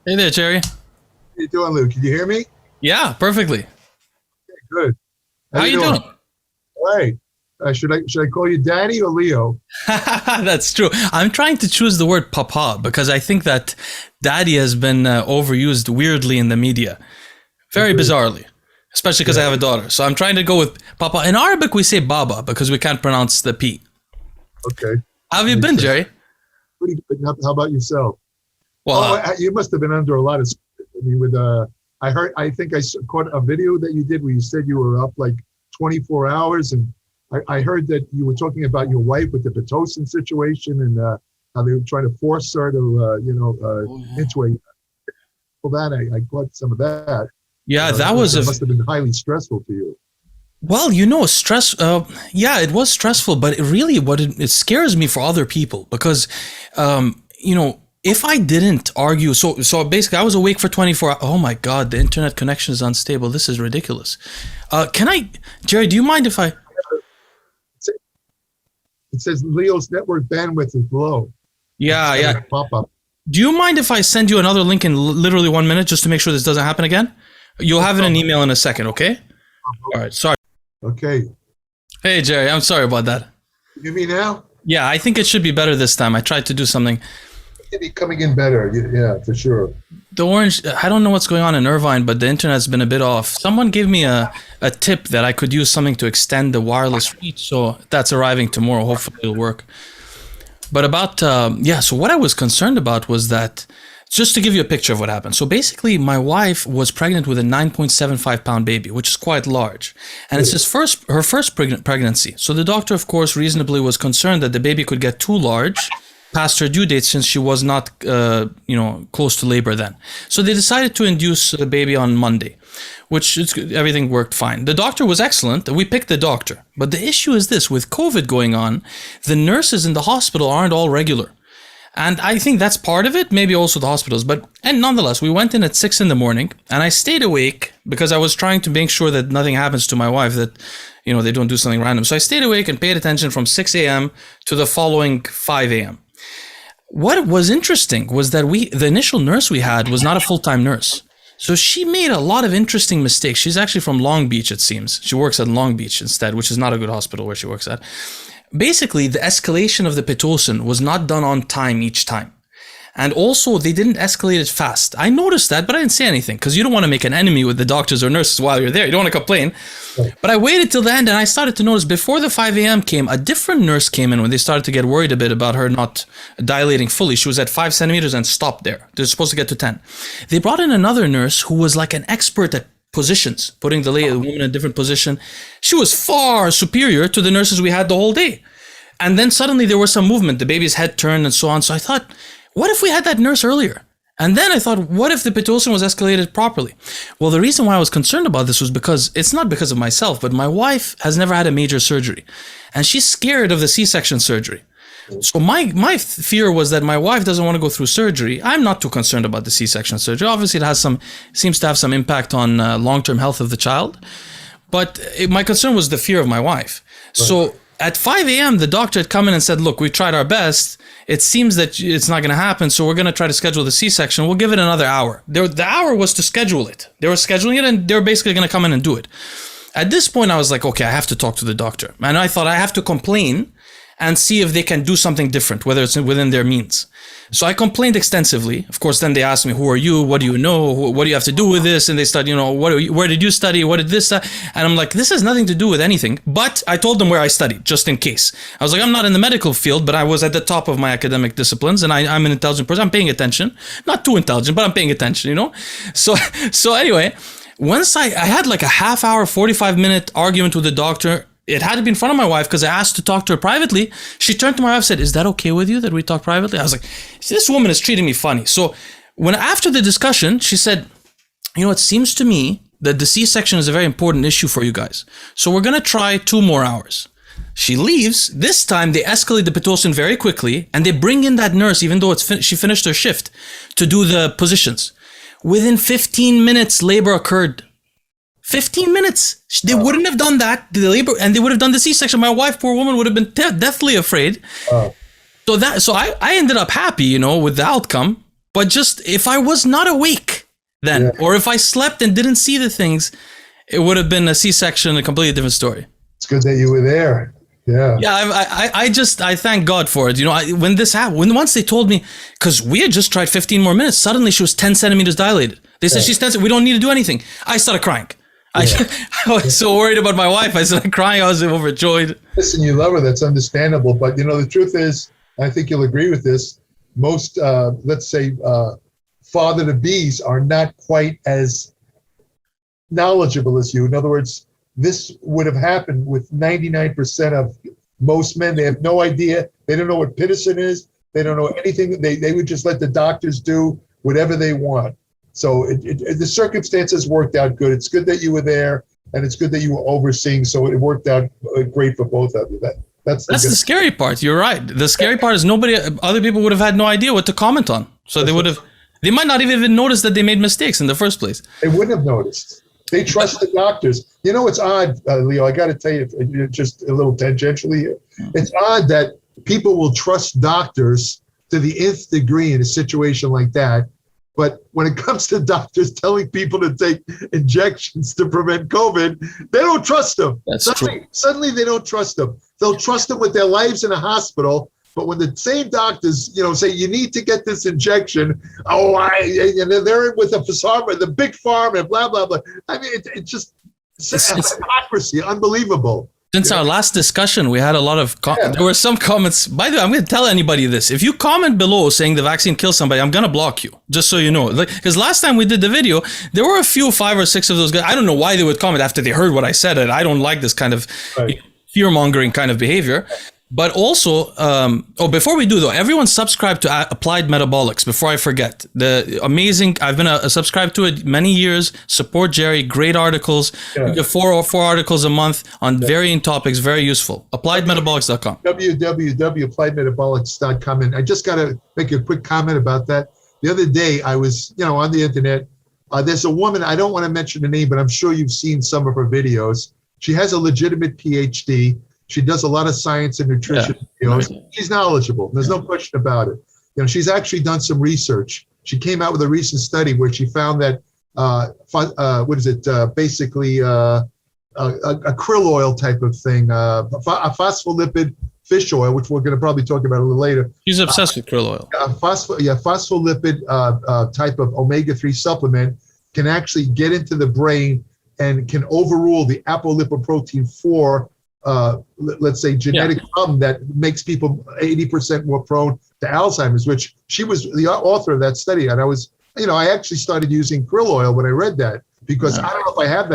Hey there, Jerry. How you doing, Lou? Can you hear me? Yeah, perfectly. Good. How you doing? All right. Should I call you Daddy or Leo? That's true. I'm trying to choose the word papa because I think that daddy has been overused weirdly in the media, very bizarrely, especially because I have a daughter. So I'm trying to go with papa. In Arabic, we say baba because we can't pronounce the P. Okay. How have you been, Jerry? Pretty good. How about yourself? Well, You must have been under a lot of. I mean, I think I caught a video that you did where you said you were up like 24 hours, and I heard that you were talking about your wife with the Pitocin situation and how they were trying to force her to, into a. Well, I caught some of that. yeah, It must have been highly stressful for you. Well, stress. Yeah, it was stressful, but it scares me for other people because, if I didn't argue, so basically I was awake for 24 hours. Oh my God, the internet connection is unstable. This is ridiculous. Jerry, do you mind if I? It says Leo's network bandwidth is low. Yeah, It's yeah. gonna pop up. Do you mind if I send you another link in literally 1 minute just to make sure this doesn't happen again? You'll have it in an email in a second, okay? All right, sorry. Okay. Hey, Jerry, I'm sorry about that. You hear me now? Yeah, I think it should be better this time. I tried to do something. It'll be coming in better. Yeah, for sure. The orange, I don't know what's going on in Irvine, but the internet's been a bit off. Someone gave me a tip that I could use something to extend the wireless reach, so that's arriving tomorrow. Hopefully it'll work. But so what I was concerned about was that, just to give you a picture of what happened. So basically, my wife was pregnant with a 9.75 pound baby, which is quite large. And it's her first pregnancy. So the doctor, of course, reasonably was concerned that the baby could get too large past her due date since she was not, close to labor then. So they decided to induce the baby on Monday, everything worked fine. The doctor was excellent. We picked the doctor. But the issue is this, with COVID going on, the nurses in the hospital aren't all regular. And I think that's part of it, maybe also the hospitals. And nonetheless, we went in at 6 a.m. and I stayed awake because I was trying to make sure that nothing happens to my wife, that, they don't do something random. So I stayed awake and paid attention from 6 a.m. to the following 5 a.m. What was interesting was that the initial nurse we had was not a full-time nurse. So she made a lot of interesting mistakes. She's actually from Long Beach, it seems. She works at Long Beach instead, which is not a good hospital where she works at. Basically, the escalation of the Pitocin was not done on time each time. And also, they didn't escalate it fast. I noticed that, but I didn't say anything because you don't want to make an enemy with the doctors or nurses while you're there. You don't want to complain. Right. But I waited till the end and I started to notice before the 5 a.m. came, a different nurse came in when they started to get worried a bit about her not dilating fully. She was at 5 centimeters and stopped there. They're supposed to get to 10. They brought in another nurse who was like an expert at positions, putting the woman in a different position. She was far superior to the nurses we had the whole day. And then suddenly there was some movement. The baby's head turned and so on. So I thought, what if we had that nurse earlier? And then I thought, what if the Pitocin was escalated properly? Well, the reason why I was concerned about this was because it's not because of myself, but my wife has never had a major surgery. And she's scared of the C-section surgery. So my fear was that my wife doesn't want to go through surgery. I'm not too concerned about the C-section surgery. Obviously, it seems to have some impact on long-term health of the child. But my concern was the fear of my wife. Right. So at 5 a.m., the doctor had come in and said, look, we tried our best. It seems that it's not going to happen, so we're going to try to schedule the C-section. We'll give it another hour. The hour was to schedule it. They were scheduling it, and they were basically going to come in and do it. At this point, I was like, okay, I have to talk to the doctor. And I thought I have to complain and see if they can do something different, whether it's within their means. So I complained extensively. Of course, then they asked me, who are you? What do you know? What do you have to do with this? And they started, where did you study? What did this? And I'm like, this has nothing to do with anything. But I told them where I studied, just in case. I was like, I'm not in the medical field, but I was at the top of my academic disciplines, and I'm an intelligent person. I'm paying attention. Not too intelligent, but I'm paying attention, So anyway, once I had like a half hour, 45-minute argument with the doctor. It had to be in front of my wife because I asked to talk to her privately. She turned to my wife and said, is that okay with you that we talk privately? I was like, this woman is treating me funny. So after the discussion, she said, it seems to me that the C-section is a very important issue for you guys. So we're going to try 2 more hours. She leaves. This time they escalate the Pitocin very quickly and they bring in that nurse, even though she finished her shift, to do the positions. Within 15 minutes, labor occurred. 15 minutes. They wouldn't have done that, the labor, and they would have done the C-section. My wife, poor woman, would have been deathly afraid. So I ended up happy, with the outcome. But just if I was not awake then, or if I slept and didn't see the things, it would have been a C-section, a completely different story. It's good that you were there. Yeah. Yeah, I thank God for it. You know, when this happened, once they told me, because we had just tried 15 more minutes, suddenly she was 10 centimeters dilated. They said she's 10, we don't need to do anything. I started crying. I was so worried about my wife. I started crying. I was overjoyed. Listen, you love her. That's understandable. But, you know, the truth is, I think you'll agree with this, most, let's say, father-to-bees are not quite as knowledgeable as you. In other words, this would have happened with 99% of most men. They have no idea. They don't know what pitocin is. They don't know anything. They would just let the doctors do whatever they want. So the circumstances worked out good. It's good that you were there, and it's good that you were overseeing. So it worked out great for both of you. That's the scary part. You're right. The scary part is other people would have had no idea what to comment on. So they might not even notice that they made mistakes in the first place. They wouldn't have noticed. They trust the doctors. You know, it's odd, Leo, I got to tell you, just a little tangentially here. It's odd that people will trust doctors to the nth degree in a situation like that. But when it comes to doctors telling people to take injections to prevent COVID, they don't trust them. Suddenly they don't trust them. They'll trust them with their lives in a hospital. But when the same doctors, you know, say you need to get this injection, and they're with the big pharma, and blah blah blah. I mean, it's just hypocrisy, unbelievable. Since our last discussion, we had a lot of there were some comments. By the way, I'm going to tell anybody this: if you comment below saying the vaccine kills somebody, I'm going to block you. Just so you know, because last time we did the video, there were a few 5 or 6 of those guys. I don't know why they would comment after they heard what I said, and I don't like this kind of fear-mongering kind of behavior. But also, before we do though, everyone subscribe to Applied Metabolics before I forget. The amazing, I've been subscribed to it many years. Support Jerry, great articles. You get 4 articles a month on varying topics, very useful. AppliedMetabolics.com. www.appliedmetabolics.com. And I just got to make a quick comment about that. The other day, I was, on the internet. There's a woman, I don't want to mention the name, but I'm sure you've seen some of her videos. She has a legitimate PhD. She does a lot of science and nutrition. She's knowledgeable. There's no question about it. She's actually done some research. She came out with a recent study where she found that basically a krill oil type of thing, a phospholipid fish oil, which we're going to probably talk about a little later. She's obsessed with krill oil. Phospholipid type of omega-3 supplement can actually get into the brain and can overrule the apolipoprotein 4 let's say genetic problem that makes people 80% more prone to Alzheimer's, which she was the author of that study. And I was, I actually started using krill oil when I read that, because I don't know if I have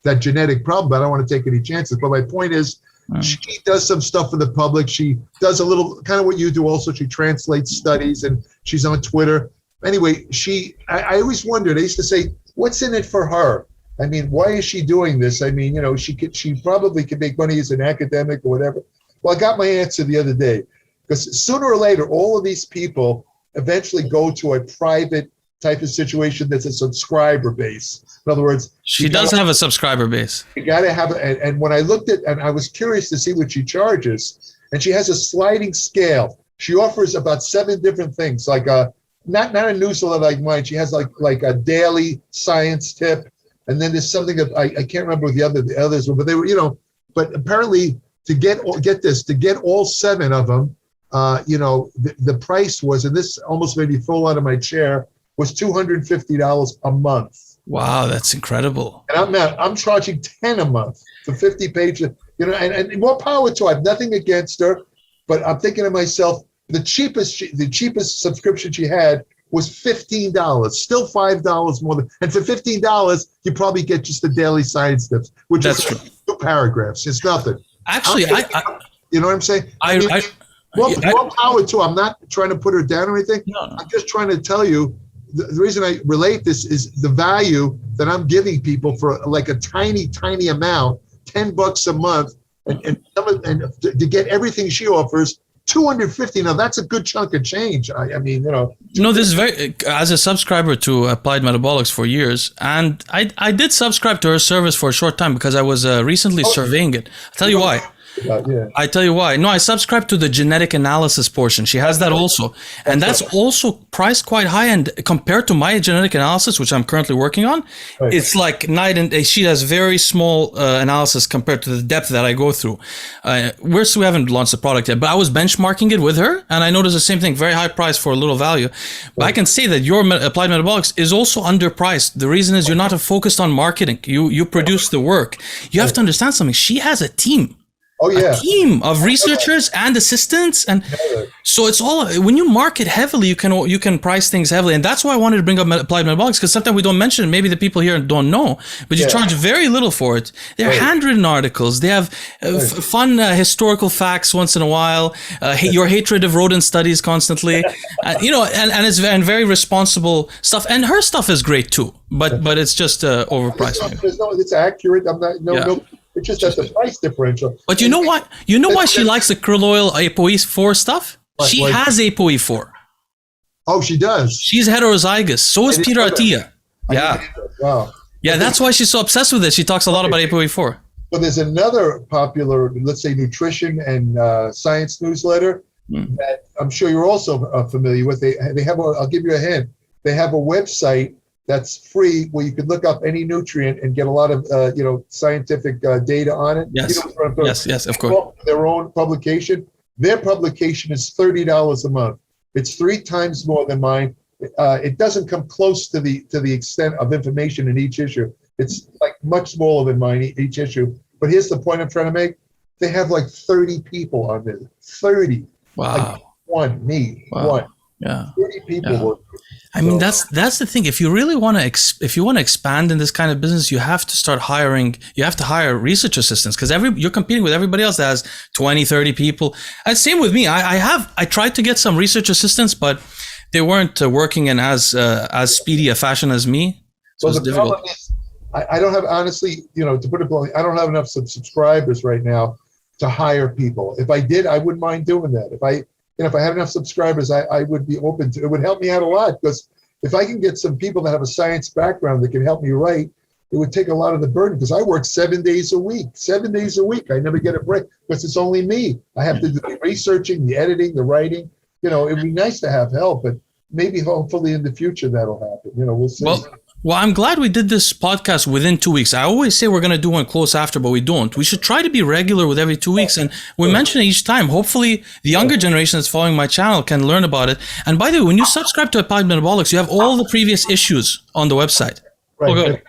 that genetic problem, but I don't want to take any chances. But my point is, she does some stuff for the public. She does a little kind of what you do also. She translates studies, and she's on Twitter. Anyway, I always wondered, I used to say, what's in it for her? I mean, why is she doing this? I mean, she probably could make money as an academic or whatever. Well, I got my answer the other day, because sooner or later, all of these people eventually go to a private type of situation that's a subscriber base. In other words, she does have a subscriber base. You got to have it. And when I looked at, and I was curious to see what she charges, and she has a sliding scale. She offers about 7 different things, like not a newsletter like mine. She has like a daily science tip. And then there's something that I can't remember what the others were, but they were, but apparently to get all 7 of them, the price was, and this almost made me fall out of my chair, was $250 a month. Wow, that's incredible. And I'm charging 10 a month for 50 pages, and more power to her. I have nothing against her, but I'm thinking to myself, the cheapest subscription she had was $15, still $5 more than, and for $15 you probably get just the daily science tips, which is 2 paragraphs. It's nothing. Actually, you know what I'm saying? More power to her. I'm not trying to put her down or anything. No. I'm just trying to tell you the reason I relate this is the value that I'm giving people for like a tiny amount, $10 a month, and to get everything she offers. $250. Now that's a good chunk of change. I mean, this is very, as a subscriber to Applied Metabolics for years, and I did subscribe to her service for a short time because I was recently surveying it. I'll tell you why. Yeah. I tell you why. No, I subscribe to the genetic analysis portion. She has that also. And that's also priced quite high. And compared to my genetic analysis, which I'm currently working on, it's like night and day. She has very small analysis compared to the depth that I go through. We haven't launched the product yet, but I was benchmarking it with her, and I noticed the same thing, very high price for a little value. But I can say that your Applied Metabolics is also underpriced. The reason is you're not focused on marketing. You produce the work. You have to understand something. She has a team. Oh yeah, a team of researchers and assistants, and so it's all, when you market heavily, you can price things heavily, and that's why I wanted to bring up Applied Metabolics, because sometimes we don't mention it. Maybe the people here don't know, but you charge very little for it. They're handwritten articles. They have fun historical facts once in a while. Your hatred of rodent studies constantly, and it's very responsible stuff. And her stuff is great too, but it's just overpriced. It's accurate. I'm not no. It's just at the price differential. But you know what? You know why she likes the krill oil ApoE4 stuff? She has ApoE4. Oh, she does? She's heterozygous. So is Peter Attia. Yeah. Wow. Yeah, that's why she's so obsessed with it. She talks a lot about ApoE4. But there's another popular, let's say, nutrition and science newsletter that I'm sure you're also familiar with. They have I'll give you a hint. They have a website that's free, where you can look up any nutrient and get a lot of scientific data on it. Yes, yes, of course. Their own publication. Their publication is $30 a month. It's 3 times more than mine. It doesn't come close to the extent of information in each issue. It's like much smaller than mine each issue. But here's the point I'm trying to make. They have like 30 people on there. 30. Wow. Like one. Yeah. 30 people work. I mean, that's the thing. If you really want to expand in this kind of business, you have to start hiring. You have to hire research assistants, because you're competing with everybody else that has 20, 30 people. And same with me. I tried to get some research assistants, but they weren't working in as speedy a fashion as me. So it's difficult. Problem is, I don't have, honestly, to put it bluntly, I don't have enough subscribers right now to hire people. If I did, I wouldn't mind doing that. If I had enough subscribers, I would be open to it. It would help me out a lot, because if I can get some people that have a science background that can help me write, it would take a lot of the burden, because I work 7 days a week. 7 days a week. I never get a break, because it's only me. I have to do the researching, the editing, the writing. It'd be nice to have help, but maybe hopefully in the future that'll happen. We'll see. Well, I'm glad we did this podcast within 2 weeks. I always say we're going to do one close after, but we don't. We should try to be regular with every 2 weeks. And we mention it each time. Hopefully, the younger generation that's following my channel can learn about it. And by the way, when you subscribe to Applied Metabolics, you have all the previous issues on the website. Right.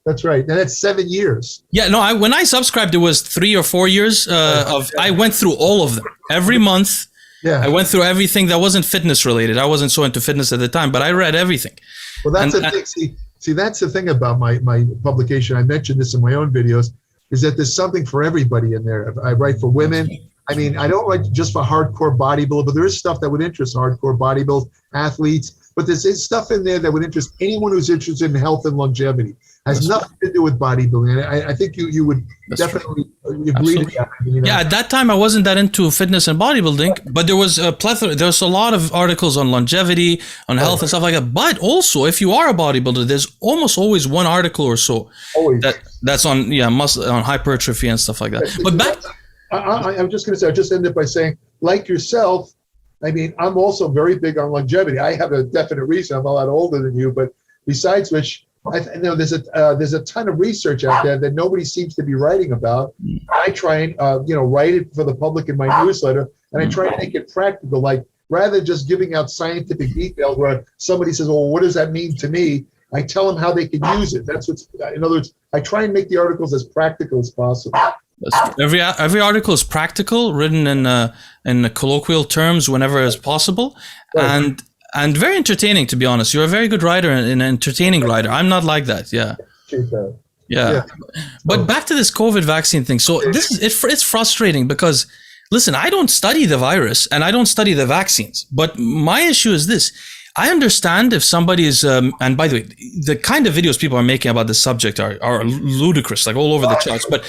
That's right. And that's 7 years. Yeah, no, when I subscribed, it was 3 or 4 years I went through all of them. Every month, I went through everything that wasn't fitness related. I wasn't so into fitness at the time, but I read everything. Well, that's the thing. See, that's the thing about my publication. I mentioned this in my own videos, is that there's something for everybody in there. I write for women. I mean, I don't write just for hardcore bodybuilders, but there is stuff that would interest hardcore bodybuilders, athletes. But there's stuff in there that would interest anyone who's interested in health and longevity. Has nothing to do with bodybuilding. I think you would definitely agree with that. Yeah, at that time I wasn't that into fitness and bodybuilding, but there was a plethora. There's a lot of articles on longevity, on health and stuff like that. But also, if you are a bodybuilder, there's almost always one article or so that's on muscle, on hypertrophy and stuff like that. But back, I'm just going to say, I just ended by saying, like yourself, I mean, I'm also very big on longevity. I have a definite reason. I'm a lot older than you, but besides which, I know there's a ton of research out there that nobody seems to be writing about. I try and write it for the public in my newsletter, and I try to make it practical. Like, rather than just giving out scientific details where somebody says, "Well, what does that mean to me?" I tell them how they can use it. That's what's. In other words, I try and make the articles as practical as possible. Every article is practical, written in colloquial terms whenever is possible, and very entertaining, to be honest. You're a very good writer and an entertaining writer. I'm not like that. Yeah. But back to this COVID vaccine thing. So it's frustrating because, listen, I don't study the virus and I don't study the vaccines. But my issue is this. I understand if somebody is, and by the way, the kind of videos people are making about this subject are ludicrous, like all over the charts. But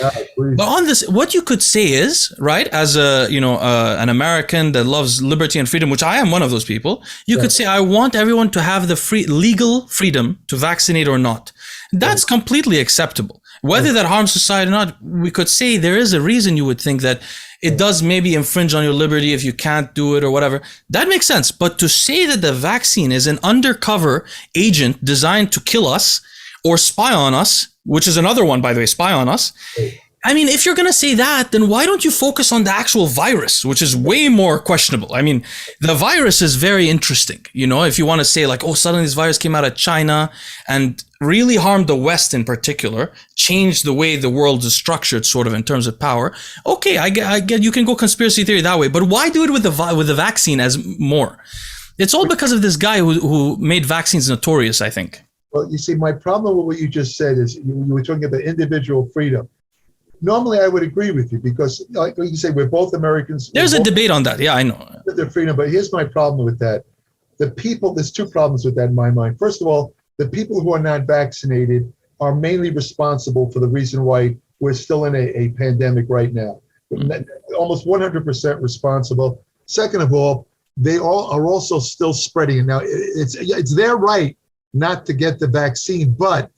on this, what you could say is, right, as an American that loves liberty and freedom, which I am one of those people, you could say, I want everyone to have the legal freedom to vaccinate or not. That's completely acceptable. Whether that harms society or not, we could say there is a reason you would think that it does maybe infringe on your liberty if you can't do it or whatever. That makes sense. But to say that the vaccine is an undercover agent designed to kill us or spy on us, which is another one, by the way, spy on us. I mean, if you're going to say that, then why don't you focus on the actual virus, which is way more questionable? I mean, the virus is very interesting. You know, if you want to say like, oh, suddenly this virus came out of China and really harmed the West in particular, changed the way the world is structured sort of in terms of power. Okay, I get you can go conspiracy theory that way, but why do it with the vaccine as more? It's all because of this guy who made vaccines notorious, I think. Well, you see, my problem with what you just said is you were talking about individual freedom. Normally, I would agree with you because, like you say, we're both Americans. There's a debate on that. Yeah, I know. Their freedom, but here's my problem with that. There's two problems with that in my mind. First of all, the people who are not vaccinated are mainly responsible for the reason why we're still in a pandemic right now. Almost 100% responsible. Second of all, they all are also still spreading it. Now, it's their right not to get the vaccine, but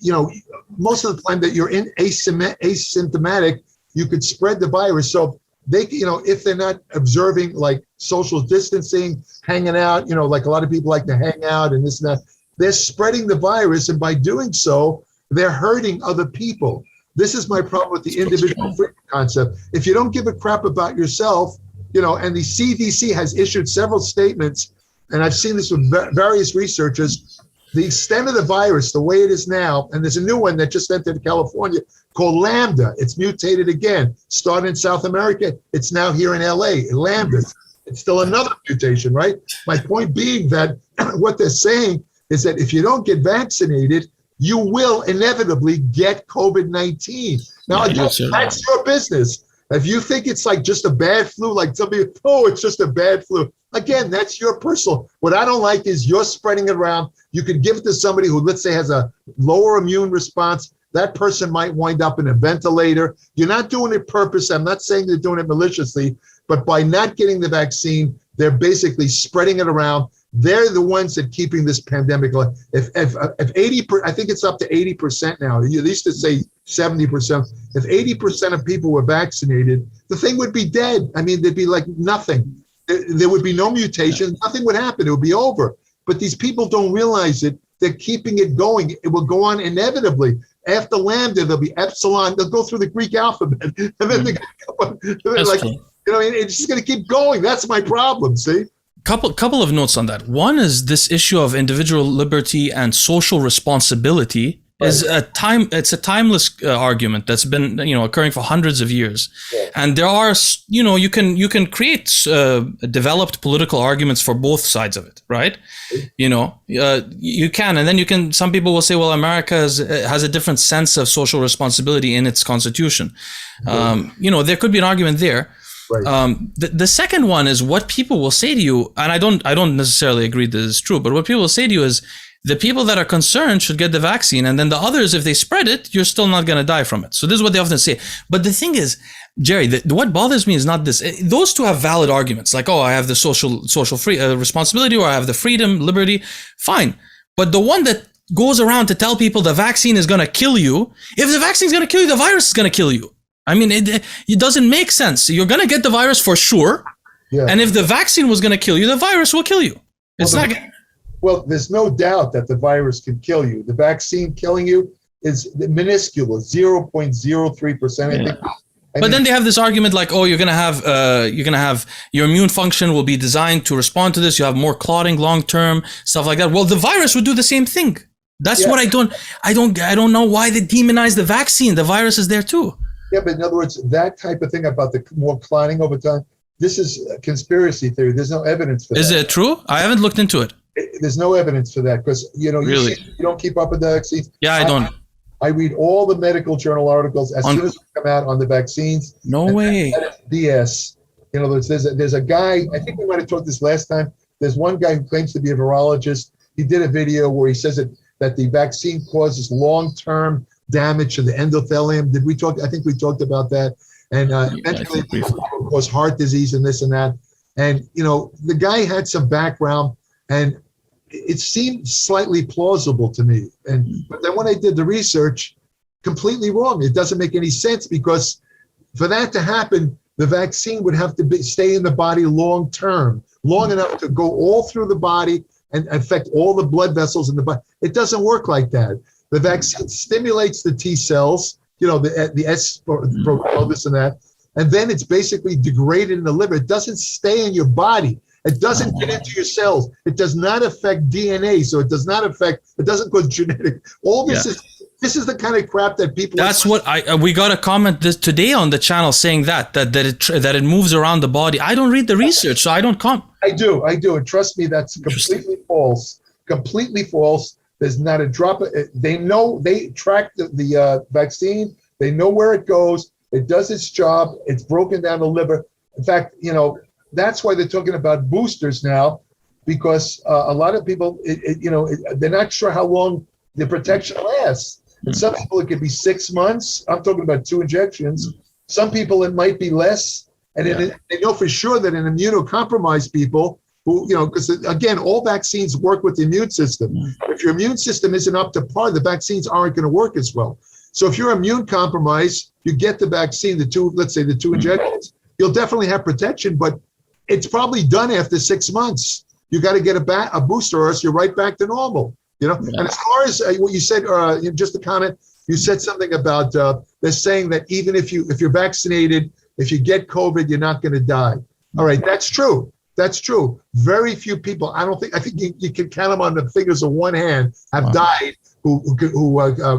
you know, most of the time that you're asymptomatic, you could spread the virus. So they, you know, if they're not observing like social distancing, hanging out, you know, like a lot of people like to hang out and this and that, they're spreading the virus. And by doing so, they're hurting other people. This is my problem with the individual freedom concept. If you don't give a crap about yourself, you know, and the CDC has issued several statements, and I've seen this with various researchers, the extent of the virus, the way it is now, and there's a new one that just entered California called Lambda. It's mutated again. Started in South America. It's now here in LA, Lambda. It's still another mutation, right? My point being that what they're saying is that if you don't get vaccinated, you will inevitably get COVID-19. Now, that's your business. If you think it's like just a bad flu, like somebody, oh, it's just a bad flu. Again, that's your personal. What I don't like is you're spreading it around. You can give it to somebody who, let's say, has a lower immune response. That person might wind up in a ventilator. You're not doing it purpose. I'm not saying they're doing it maliciously, but by not getting the vaccine, they're basically spreading it around. They're the ones that keeping this pandemic alive. If 80%, I think it's up to 80% now. You used to say 70%. If 80% of people were vaccinated, the thing would be dead. I mean, there'd be like nothing. There would be no mutation. Nothing would happen. It would be over. But these people don't realize it. They're keeping it going. It will go on inevitably. After Lambda, there'll be Epsilon. They'll go through the Greek alphabet. And then like, you know, it's just going to keep going. That's my problem, see? Couple of notes on that. One is this issue of individual liberty and social responsibility is it's a timeless argument that's been, you know, occurring for hundreds of years. Yeah. And there are, you know, you can create developed political arguments for both sides of it, right? You know, you can, and then you can, some people will say, well, America has a different sense of social responsibility in its constitution. You know, there could be an argument there. Right. The second one is what people will say to you, and I don't necessarily agree that it's true, but what people will say to you is the people that are concerned should get the vaccine, and then the others, if they spread it, you're still not going to die from it. So this is what they often say. But the thing is, Jerry, what bothers me is not this. Those two have valid arguments, like, oh, I have the social free responsibility, or I have the freedom, liberty. Fine. But the one that goes around to tell people the vaccine is going to kill you, if the vaccine is going to kill you, the virus is going to kill you. I mean, it doesn't make sense. You're going to get the virus for sure. Yeah. And if the vaccine was going to kill you, the virus will kill you. Well, there's no doubt that the virus can kill you. The vaccine killing you is minuscule, 0.03%. Yeah. But then they have this argument like, oh, you're gonna have your immune function will be designed to respond to this. You have more clotting long term, stuff like that. Well, the virus would do the same thing. That's what I don't know why they demonize the vaccine. The virus is there too. Yeah, but in other words, that type of thing about the more clotting over time, this is a conspiracy theory. There's no evidence for that. Is it true? I haven't looked into it. There's no evidence for that because, you know, you don't keep up with the vaccines. Yeah, I don't. I read all the medical journal articles as soon as they come out on the vaccines. No way. That is BS. You know, there's a guy, I think we might have talked this last time. There's one guy who claims to be a virologist. He did a video where he says that the vaccine causes long-term damage to the endothelium. Did we talk? I think we talked about that. And eventually it cause heart disease and this and that. And, you know, the guy had some background and it seemed slightly plausible to me. But then when I did the research, completely wrong. It doesn't make any sense, because for that to happen, the vaccine would have to stay in the body long term, long enough to go all through the body and affect all the blood vessels in the body. It doesn't work like that. The vaccine stimulates the T cells, the S protein, this and that, and then it's basically degraded in the liver. It doesn't stay in your body. It doesn't get into your cells. It does not affect DNA, so it doesn't cause genetic. All this this is the kind of crap that people. That's what we got a comment this today on the channel saying that it moves around the body. I don't read the research, so I don't comment. I do, and trust me, that's completely false. Completely false. There's not a drop of it. They know, they track the vaccine. They know where it goes. It does its job. It's broken down the liver. In fact, that's why they're talking about boosters now, because a lot of people, they're not sure how long the protection lasts. And some people, it could be 6 months. I'm talking about 2 injections. Some people, it might be less. And they know for sure that in immunocompromised people, who, because again, all vaccines work with the immune system. If your immune system isn't up to par, the vaccines aren't going to work as well. So if you're immune compromised, you get the vaccine, let's say the 2 injections, you'll definitely have protection, but it's probably done after 6 months. You got to get a booster, or else you're right back to normal. And as far as what you said, just a comment, you said something about they're saying that even if you're vaccinated, if you get COVID, you're not going to die. All right, that's true. That's true. Very few people, I think you can count them on the fingers of one hand, have died who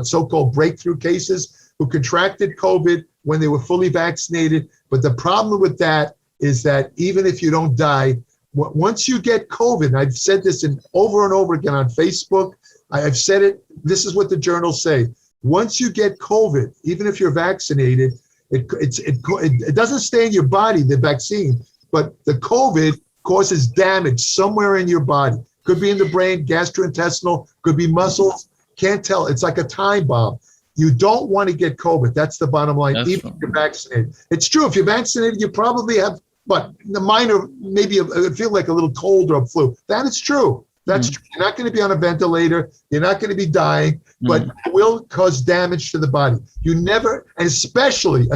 so-called breakthrough cases, who contracted COVID when they were fully vaccinated. But the problem with that is that even if you don't die, once you get COVID, and I've said this over and over again on Facebook, I've said it, this is what the journals say. Once you get COVID, even if you're vaccinated, it doesn't stay in your body, the vaccine, but the COVID causes damage somewhere in your body. Could be in the brain, gastrointestinal, could be muscles, can't tell. It's like a time bomb. You don't want to get COVID. That's the bottom line, even if you're vaccinated. It's true, if you're vaccinated, you probably have, the minor, maybe it feel like a little cold or a flu. That is true. That's true. You're not going to be on a ventilator. You're not going to be dying, but it will cause damage to the body. You never, and especially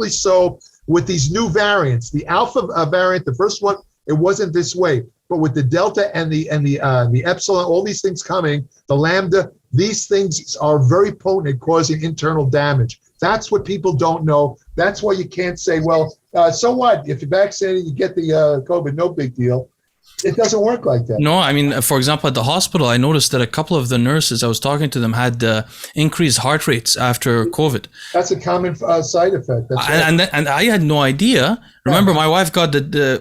so with these new variants. The Alpha variant, the first one, it wasn't this way. But with the Delta and the Epsilon, all these things coming, the Lambda, these things are very potent at causing internal damage. That's what people don't know. That's why you can't say, well, so what? If you're vaccinated, you get the COVID, no big deal. It doesn't work like that. No, I mean, for example, at the hospital, I noticed that a couple of the nurses, I was talking to them, had increased heart rates after COVID. That's a common side effect. That's right. And I had no idea. Remember, my wife got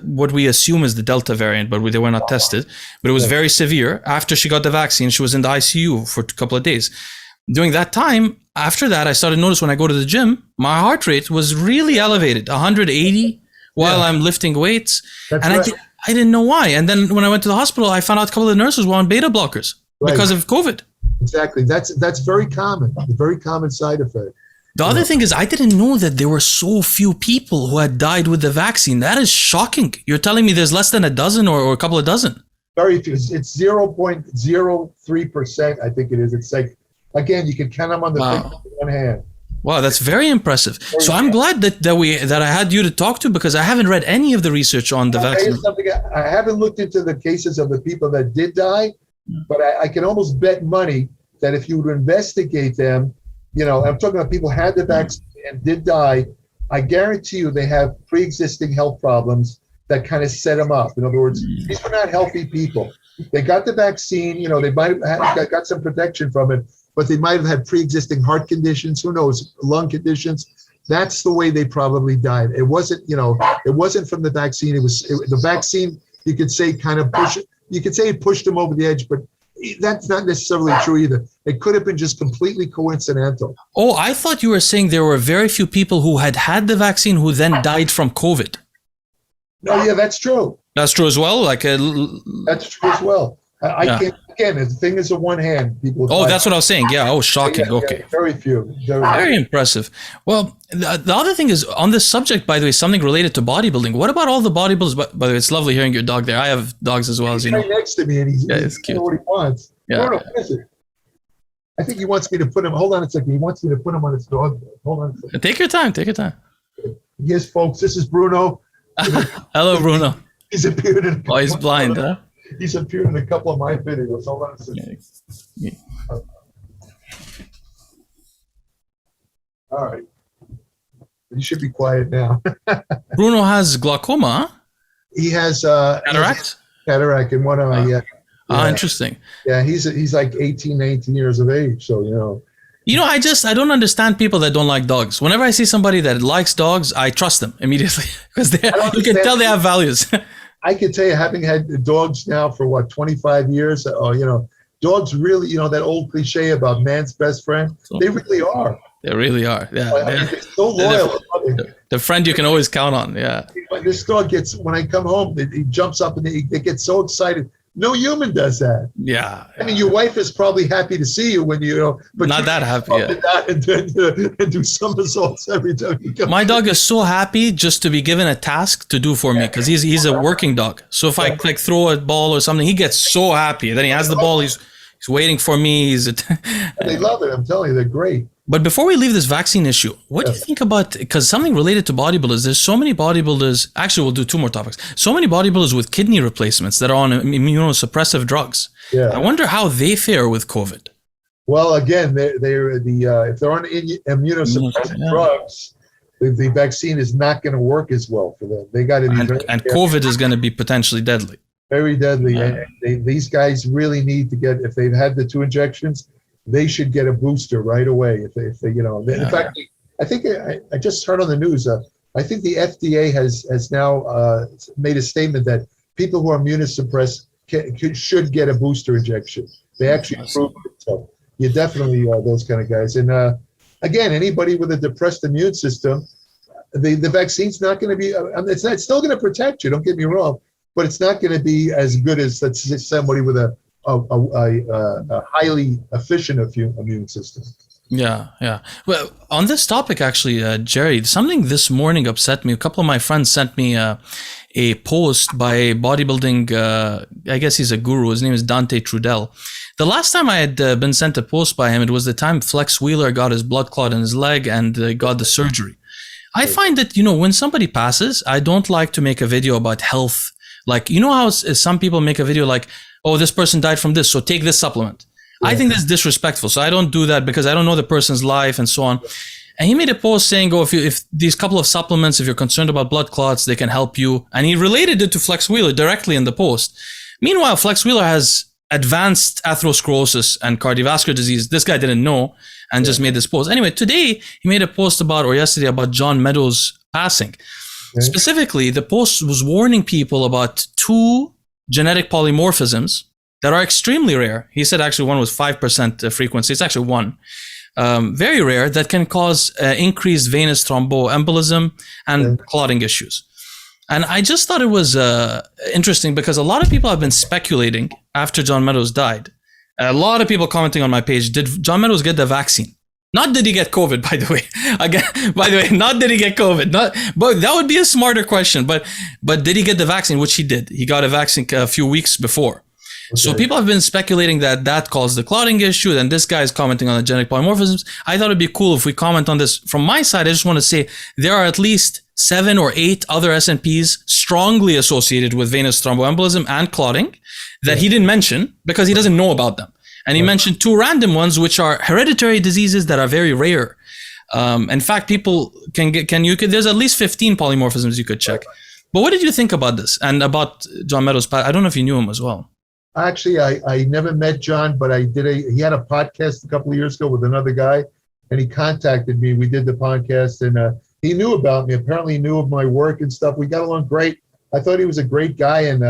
what we assume is the Delta variant, but they were not tested. But it was very severe. After she got the vaccine, she was in the ICU for a couple of days. During that time, after that, I started to notice when I go to the gym, my heart rate was really elevated, 180 while I'm lifting weights. That's and right. I didn't know why. And then when I went to the hospital, I found out a couple of the nurses were on beta blockers because of COVID. Exactly. That's very common. A very common side effect. The other thing is, I didn't know that there were so few people who had died with the vaccine. That is shocking. You're telling me there's less than a dozen or a couple of dozen? Very few. It's 0.03%, I think it is. It's like, again, you can count them on the fingers of one hand. Wow, that's very impressive. So I'm glad that I had you to talk to, because I haven't read any of the research on the vaccine. I haven't looked into the cases of the people that did die, but I can almost bet money that if you would investigate them, I'm talking about people who had the vaccine and did die, I guarantee you they have pre-existing health problems that kind of set them up. In other words, these were not healthy people. They got the vaccine, they might have got some protection from it, but they might have had pre-existing heart conditions, who knows, lung conditions. That's the way they probably died. It wasn't, it wasn't from the vaccine. The vaccine, you could say it pushed them over the edge, but that's not necessarily true either. It could have been just completely coincidental. Oh, I thought you were saying there were very few people who had the vaccine who then died from COVID. No, yeah, that's true. That's true as well? That's true as well. I can't, again, the fingers of one hand. People. Oh, that's what I was saying. Yeah. Oh, shocking. Okay. Very few. Very impressive. Well, the other thing is, on this subject, by the way, something related to bodybuilding. What about all the bodybuilders? By the way, it's lovely hearing your dog there. I have dogs as well, as you know. He's right next to me, and he's cute. what he wants. Yeah. What is it? I think he wants me to put him. Hold on a second. He wants me to put him on his dog. Hold on a second. Take your time. Take your time. Yes, folks. This is Bruno. Hello, Bruno. He's appeared in. Oh, he's blind, huh? He's appeared in a couple of my videos. Hold on a second. Yeah. All right. You should be quiet now. Bruno has glaucoma, huh? He has Cataract? Cataract in one eye. Yeah. Ah, interesting. Yeah, he's like 18, 19 years of age. So, I don't understand people that don't like dogs. Whenever I see somebody that likes dogs, I trust them immediately because you can tell they have values. I can tell you, having had dogs now for 25 years, dogs really, that old cliche about man's best friend, they really are. They really are. Yeah. They're so loyal. The friend you can always count on. Yeah. This dog when I come home, he jumps up and they get so excited. No human does that. Yeah. I mean, your wife is probably happy to see you when but not that happy. And do somersaults every time you come. My dog is so happy just to be given a task to do for me because he's a working dog. So if I throw a ball or something, he gets so happy. Then he has the ball. He's waiting for me. They love it. I'm telling you, they're great. But before we leave this vaccine issue, what do you think about, because something related to bodybuilders, there's so many bodybuilders, actually we'll do two more topics, so many bodybuilders with kidney replacements that are on immunosuppressive drugs. Yeah. I wonder how they fare with COVID. Well, again, if they're on immunosuppressive drugs, the vaccine is not going to work as well for them. They got to be and COVID is going to be potentially deadly. Very deadly. Yeah. And these guys really need to get, if they've had the 2 injections, they should get a booster right away. If they in fact, I think I just heard on the news. I think the FDA has now made a statement that people who are immunosuppressed should get a booster injection. They actually proved it. So you're definitely those kind of guys. And again, anybody with a depressed immune system, the vaccine's not going to be. It's still going to protect you. Don't get me wrong, but it's not going to be as good as, let's say, somebody with a highly efficient immune system. Yeah. Well, on this topic, actually, Jerry, something this morning upset me. A couple of my friends sent me a post by a bodybuilding, I guess he's a guru. His name is Dante Trudel. The last time I had been sent a post by him, it was the time Flex Wheeler got his blood clot in his leg and got the surgery. I find that, when somebody passes, I don't like to make a video about health. Like, how some people make a video like, oh, this person died from this, so take this supplement. Yeah. I think that's disrespectful. So I don't do that because I don't know the person's life and so on. And he made a post saying, oh, if these couple of supplements, if you're concerned about blood clots, they can help you. And he related it to Flex Wheeler directly in the post. Meanwhile, Flex Wheeler has advanced atherosclerosis and cardiovascular disease. This guy didn't know and just made this post. Anyway, today he made a post yesterday about John Meadows passing. Okay. Specifically, the post was warning people about 2 genetic polymorphisms that are extremely rare. He said actually one was 5% frequency. It's actually 1. Very rare, that can cause increased venous thromboembolism and clotting issues. And I just thought it was interesting because a lot of people have been speculating after John Meadows died. A lot of people commenting on my page, did John Meadows get the vaccine? Not did he get COVID, by the way. Again, by the way, not did he get COVID. But that would be a smarter question. But did he get the vaccine? Which he did. He got a vaccine a few weeks before. Okay. So people have been speculating that caused the clotting issue. And this guy is commenting on the genetic polymorphisms. I thought it'd be cool if we comment on this. From my side, I just want to say there are at least 7 or 8 other SNPs strongly associated with venous thromboembolism and clotting that he didn't mention because he doesn't know about them. And he mentioned 2 random ones, which are hereditary diseases that are very rare. In fact, people there's at least 15 polymorphisms you could check. But what did you think about this and about John Meadows? I don't know if you knew him as well. Actually, I never met John, but he had a podcast a couple of years ago with another guy, and he contacted me. We did the podcast, and he knew about me. Apparently, he knew of my work and stuff. We got along great. I thought he was a great guy, and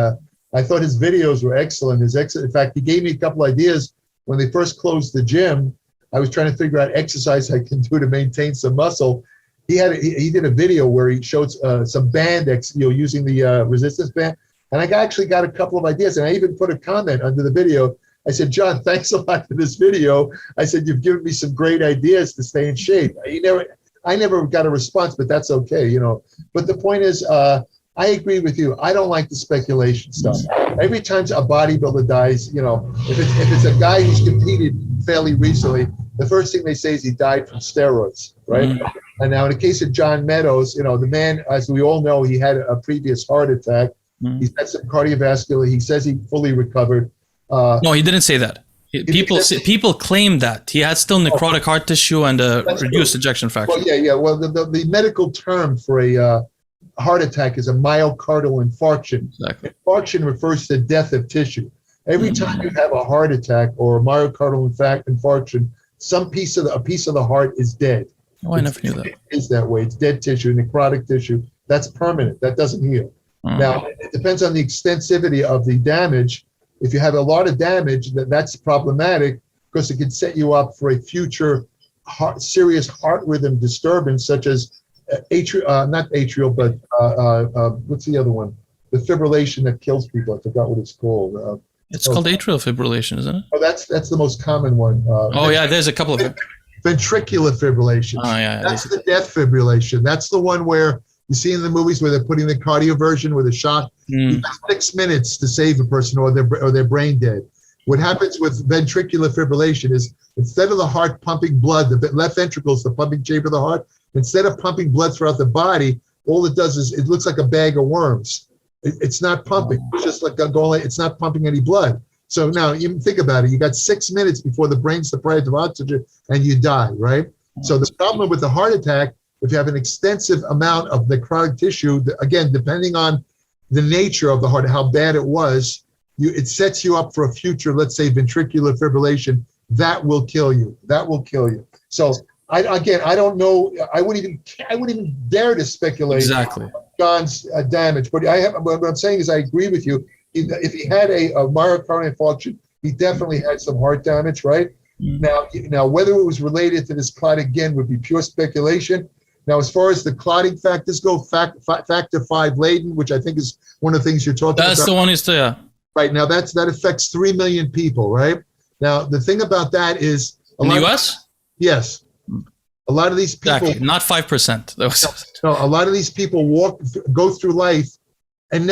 I thought his videos were excellent. In fact, he gave me a couple ideas. When they first closed the gym, I was trying to figure out exercise I can do to maintain some muscle. He did a video where he showed some band using the resistance band, and I actually got a couple of ideas. And I even put a comment under the video. I said, John, thanks a lot for this video. I said, you've given me some great ideas to stay in shape. I never got a response, but that's okay, But the point is, I agree with you. I don't like the speculation stuff. Every time a bodybuilder dies, if it's a guy who's competed fairly recently. The first thing they say is he died from steroids, right? And now in the case of John Meadows, the man, as we all know, he had a previous heart attack. He's had some cardiovascular. He says he fully recovered. No, he didn't say that. People claim that he had still necrotic heart tissue and a reduced ejection fraction. Well, yeah. Well, the medical term for a heart attack is a myocardial infarction. Exactly. Infarction refers to death of tissue. Every time you have a heart attack or a myocardial infarction, a piece of the heart is dead. Oh, I never knew that. It is that way. It's dead tissue, necrotic tissue. That's permanent. That doesn't heal. Now, it depends on the extensivity of the damage. If you have a lot of damage, that's problematic because it could set you up for a future serious heart rhythm disturbance, such as not atrial, but what's the other one? The fibrillation that kills people. I forgot what it's called. It's called atrial fibrillation, isn't it? Oh, that's the most common one. There's a couple of them. Ventricular fibrillation. Oh, yeah. That's the death fibrillation. That's the one where you see in the movies where they're putting the cardioversion with a shot. You got 6 minutes to save a person or their brain dead. What happens with ventricular fibrillation is instead of the heart pumping blood, the left ventricle is the pumping chamber of the heart. Instead of pumping blood throughout the body, all it does is it looks like a bag of worms. It's not pumping. It's just like it's not pumping any blood. So now you think about it. You got 6 minutes before the brain's deprived of oxygen and you die, right? So the problem with the heart attack, if you have an extensive amount of necrotic tissue, again, depending on the nature of the heart, how bad it was, it sets you up for a future, let's say ventricular fibrillation, that will kill you. That will kill you. So I don't know. I wouldn't even dare to speculate exactly John's damage. But what I'm saying is I agree with you. If he had a myocardial infarction, he definitely had some heart damage, right? Now, whether it was related to this clot again would be pure speculation. Now, as far as the clotting factors go, factor 5 laden, which I think is one of the things you're talking about. That's the one Right, now that affects 3 million people, right? Now, the thing about that is... In the U.S.? Yes. A lot of these people... Exactly, not 5%. No, a lot of these people go through life and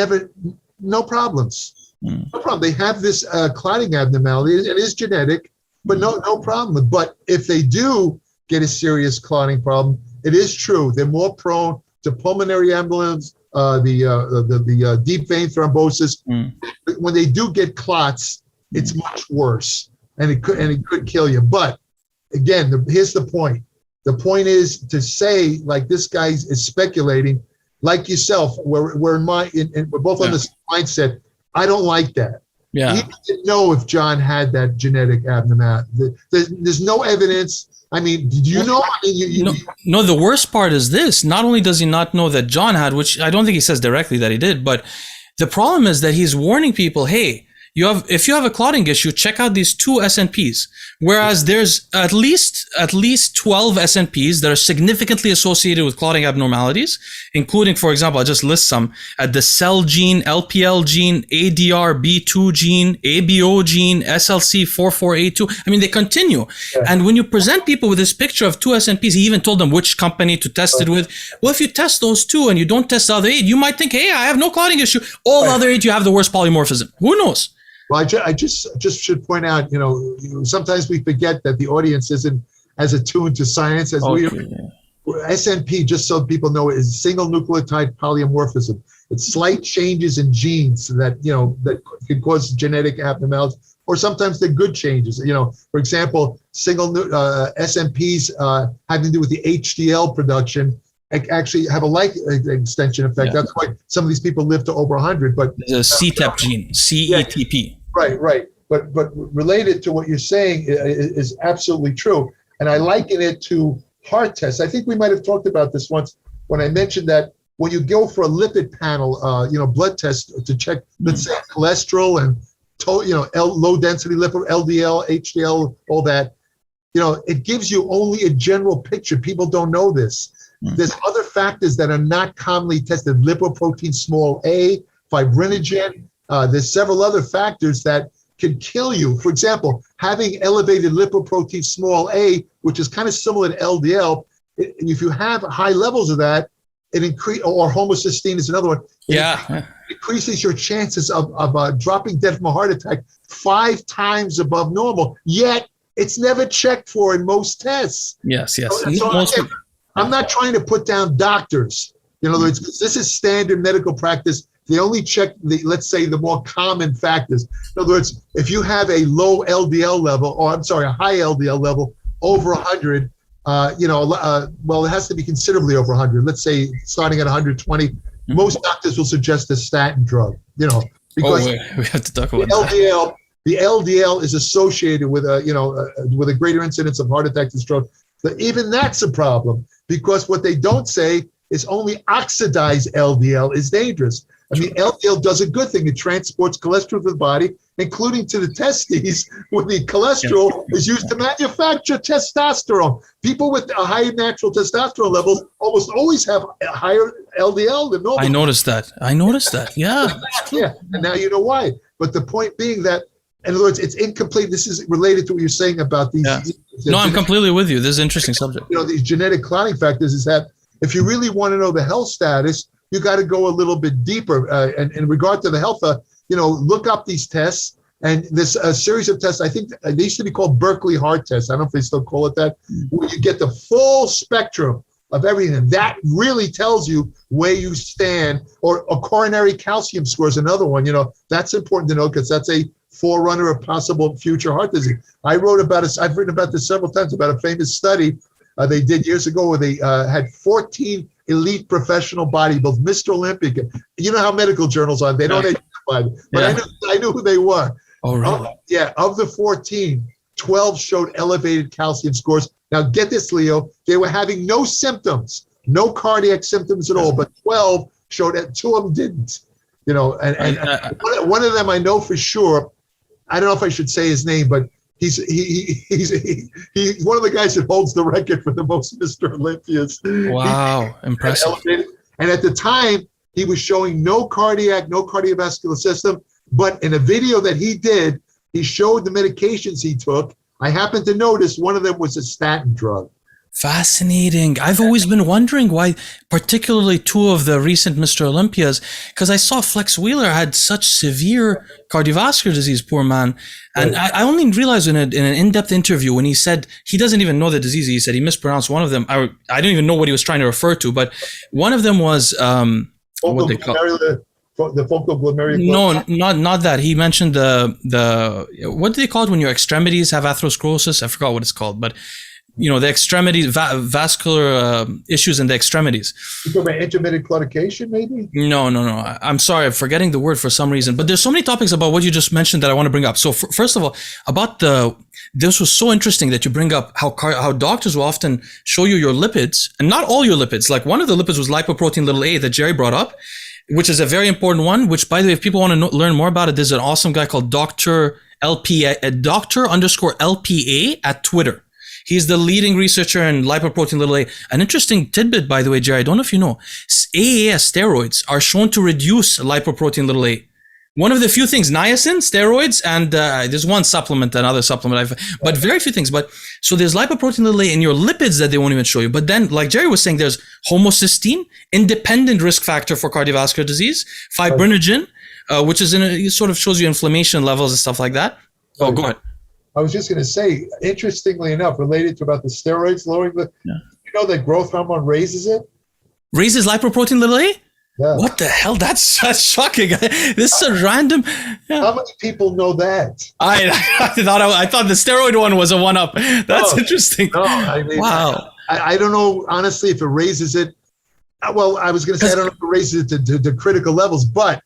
no problems. No problem. They have this clotting abnormality. It is genetic, but no problem. But if they do get a serious clotting problem, it is true. They're more prone to pulmonary embolisms, the deep vein thrombosis. When they do get clots, it's much worse, and it could kill you. But again, here's the point. The point is to say, like this guy is speculating, like yourself. We're both on this mindset. I don't like that. Yeah. He didn't know if John had that genetic abnormality. There's no evidence. I mean, did you know? I mean, No, the worst part is this. Not only does he not know that John had, which I don't think he says directly that he did, but the problem is that he's warning people, hey, if you have a clotting issue, check out these 2 SNPs. Whereas there's at least 12 SNPs that are significantly associated with clotting abnormalities, including, for example, I'll just list some: the cell gene, LPL gene, ADRB2 gene, ABO gene, SLC44A2. I mean, they continue. Yeah. And when you present people with this picture of 2 SNPs, he even told them which company to test it with. Well, if you test those 2 and you don't test the other 8, you might think, hey, I have no clotting issue. All the other 8, you have the worst polymorphism. Who knows? Well, I just should point out, sometimes we forget that the audience isn't as attuned to science as we are. SNP, just so people know, is single nucleotide polymorphism. It's slight changes in genes that can cause genetic abnormalities, or sometimes they're good changes. For example, single SNPs having to do with the HDL production actually have a life extension effect. Yeah. That's why some of these people live to over 100. But the CETP gene, CETP. Yeah, right. But related to what you're saying is absolutely true. And I liken it to heart tests. I think we might have talked about this once when I mentioned that when you go for a lipid panel, blood test to check, let's say, cholesterol and low density lipid, LDL, HDL, all that, it gives you only a general picture. People don't know this. There's other factors that are not commonly tested: lipoprotein small a, fibrinogen. There's several other factors that can kill you. For example, having elevated lipoprotein small a, which is kind of similar to LDL, if you have high levels of that, or homocysteine is another one. It increases your chances of dropping dead from a heart attack 5 times above normal. Yet It's never checked for in most tests. Yes. So I'm not trying to put down doctors. In other words, this is standard medical practice. They only check let's say, the more common factors. In other words, if you have a low LDL level, a high LDL level over 100, well, it has to be considerably over 100. Let's say starting at 120, most doctors will suggest a statin drug. Because we have to talk about that. The LDL is associated with a greater incidence of heart attacks and stroke. But even that's a problem, because what they don't say is only oxidized LDL is dangerous. I mean, LDL does a good thing. It transports cholesterol to the body, including to the testes, where the cholesterol is used to manufacture testosterone. People with a high natural testosterone levels almost always have a higher LDL than normal. I noticed that. Yeah. Yeah, and now you know why. But the point being that, in other words, it's incomplete. This is related to what you're saying about these. Yeah. No, I'm completely with you. This is an interesting subject. These genetic clotting factors is that if you really want to know the health status, you got to go a little bit deeper. And in regard to the health, look up these tests. And there's a series of tests. I think they used to be called Berkeley heart tests. I don't know if they still call it that, where you get the full spectrum of everything. That really tells you where you stand. Or a coronary calcium score is another one. That's important to know, because that's a forerunner of possible future heart disease. I've written about this several times, about a famous study they did years ago, where they had 14 elite professional bodybuilders, Mr. Olympic. You know how medical journals are. They don't identify them. But I knew who they were. Oh, really? Of the 14, 12 showed elevated calcium scores. Now, get this, Leo. They were having no symptoms, no cardiac symptoms at all, but 12 showed that 2 of them didn't. One of them I know for sure. I don't know if I should say his name, but he's one of the guys that holds the record for the most Mr. Olympias. Wow, impressive. And at the time, he was showing no cardiovascular system, but in a video that he did, he showed the medications he took. I happened to notice one of them was a statin drug. Fascinating. I've always been wondering why, particularly 2 of the recent Mr. Olympias, because I saw Flex Wheeler had such severe cardiovascular disease, poor man. And I only realized in an in-depth interview when he said he doesn't even know the disease. He said he mispronounced one of them. I didn't even know what he was trying to refer to, but one of them was what they call the focal glomerular. No, not that. He mentioned the what do they call it when your extremities have atherosclerosis? I forgot what it's called, but the extremities, vascular issues in the extremities. You talking about intermittent claudication, maybe? No. I'm sorry, I'm forgetting the word for some reason. But there's so many topics about what you just mentioned that I want to bring up. So first of all, about this was so interesting that you bring up how doctors will often show you your lipids, and not all your lipids. Like one of the lipids was lipoprotein a that Jerry brought up, which is a very important one, which, by the way, if people want to learn more about it, there's an awesome guy called Dr. _LPA at Twitter. He's the leading researcher in lipoprotein a. An interesting tidbit, by the way, Jerry, I don't know if you know, AAS steroids are shown to reduce lipoprotein a. One of the few things, niacin, steroids, and there's one supplement, another supplement, but very few things. But so there's lipoprotein a in your lipids that they won't even show you. But then, like Jerry was saying, there's homocysteine, independent risk factor for cardiovascular disease, fibrinogen, which is it sort of shows you inflammation levels and stuff like that. Oh, go ahead. I was just going to say, interestingly enough, related to about the steroids lowering you know that growth hormone raises it? Raises lipoprotein a? Yeah. What the hell? That's shocking. This is a random. Yeah. How many people know that? I thought the steroid one was a one-up. That's interesting. No, I mean, wow. I don't know, honestly, if it raises it. Well, I was going to say, I don't know if it raises it to critical levels, but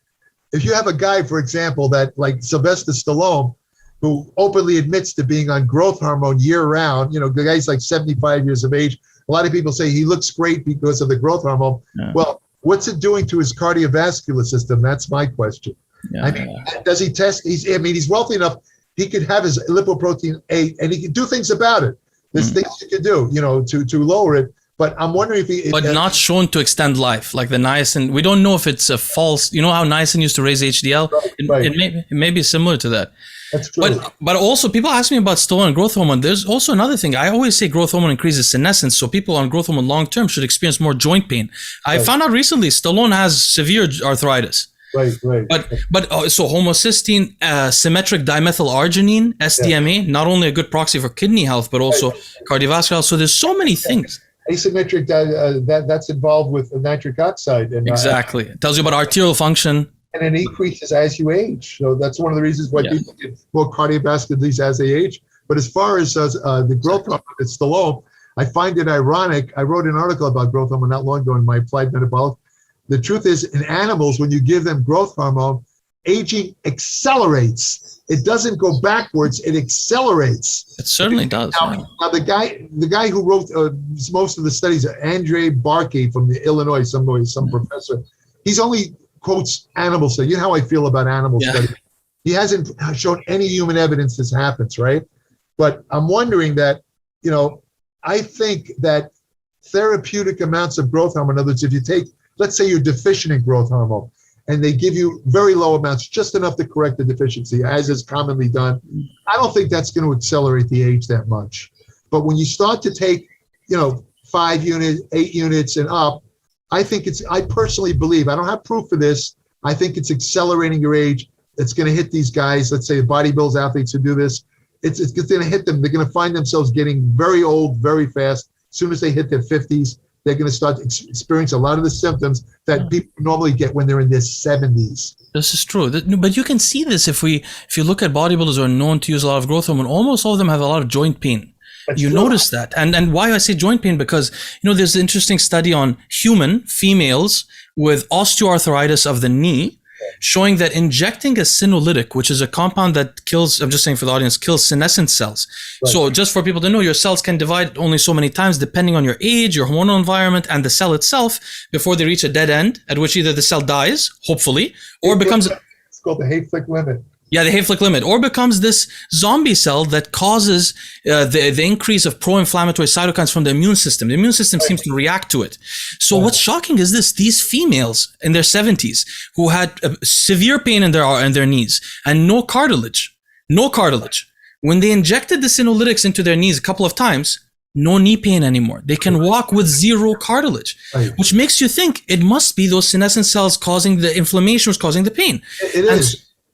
if you have a guy, for example, that like Sylvester Stallone, who openly admits to being on growth hormone year-round. The guy's like 75 years of age. A lot of people say he looks great because of the growth hormone. Yeah. Well, what's it doing to his cardiovascular system? That's my question. Yeah, does he test? He's wealthy enough. He could have his lipoprotein A, and he can do things about it. There's things he could do, to lower it. But I'm wondering if But not shown to extend life, like the niacin. We don't know if it's a false. You know how niacin used to raise HDL? Right. It may be similar to that. That's true. But also, people ask me about Stallone and growth hormone. There's also another thing. I always say growth hormone increases senescence, so people on growth hormone long term should experience more joint pain. I found out recently Stallone has severe arthritis. Right, right. So homocysteine, symmetric dimethylarginine, SDMA, not only a good proxy for kidney health, but also cardiovascular health. So there's so many things. Asymmetric, that's involved with nitric oxide. And, exactly. It tells you about arterial function. And it increases as you age. So that's one of the reasons why people get more cardiovascular disease as they age. But as far as the growth hormone, it's Stallone, I find it ironic. I wrote an article about growth hormone not long ago in my Applied Metabolic. The truth is, in animals, when you give them growth hormone, aging accelerates. It doesn't go backwards; it accelerates. It certainly does. Now the guy who wrote most of the studies, Andre Barkey from the Illinois, some professor. He's only quotes animal studies. You know how I feel about animal studies. He hasn't shown any human evidence this happens, right? But I'm wondering that, I think that therapeutic amounts of growth hormone, in other words, if you take, let's say you're deficient in growth hormone, and they give you very low amounts, just enough to correct the deficiency, as is commonly done, I don't think that's going to accelerate the age that much. But when you start to take, 5 units, 8 units and up, I personally believe, I don't have proof for this, I think it's accelerating your age. It's going to hit these guys, let's say bodybuilders, athletes who do this, it's going to hit them. They're going to find themselves getting very old very fast. As soon as they hit their 50s, they're going to start to experience a lot of the symptoms that people normally get when they're in their 70s. This is true. But you can see this if you look at bodybuilders who are known to use a lot of growth hormone, almost all of them have a lot of joint pain. You notice that. And why I say joint pain, because, there's an interesting study on human females with osteoarthritis of the knee, showing that injecting a senolytic, which is a compound that kills, I'm just saying for the audience, kills senescent cells. Right. So just for people to know, your cells can divide only so many times depending on your age, your hormonal environment, and the cell itself before they reach a dead end, at which either the cell dies, hopefully, or becomes... It's called the hayflick limit. Yeah, the hayflick limit, or becomes this zombie cell that causes the increase of pro-inflammatory cytokines from the immune system. The immune system seems to react to it. So what's shocking is this: these females in their 70s who had severe pain in their knees and no cartilage, when they injected the senolytics into their knees a couple of times, no knee pain anymore. They can walk with zero cartilage, which makes you think it must be those senescent cells causing the inflammation, was causing the pain.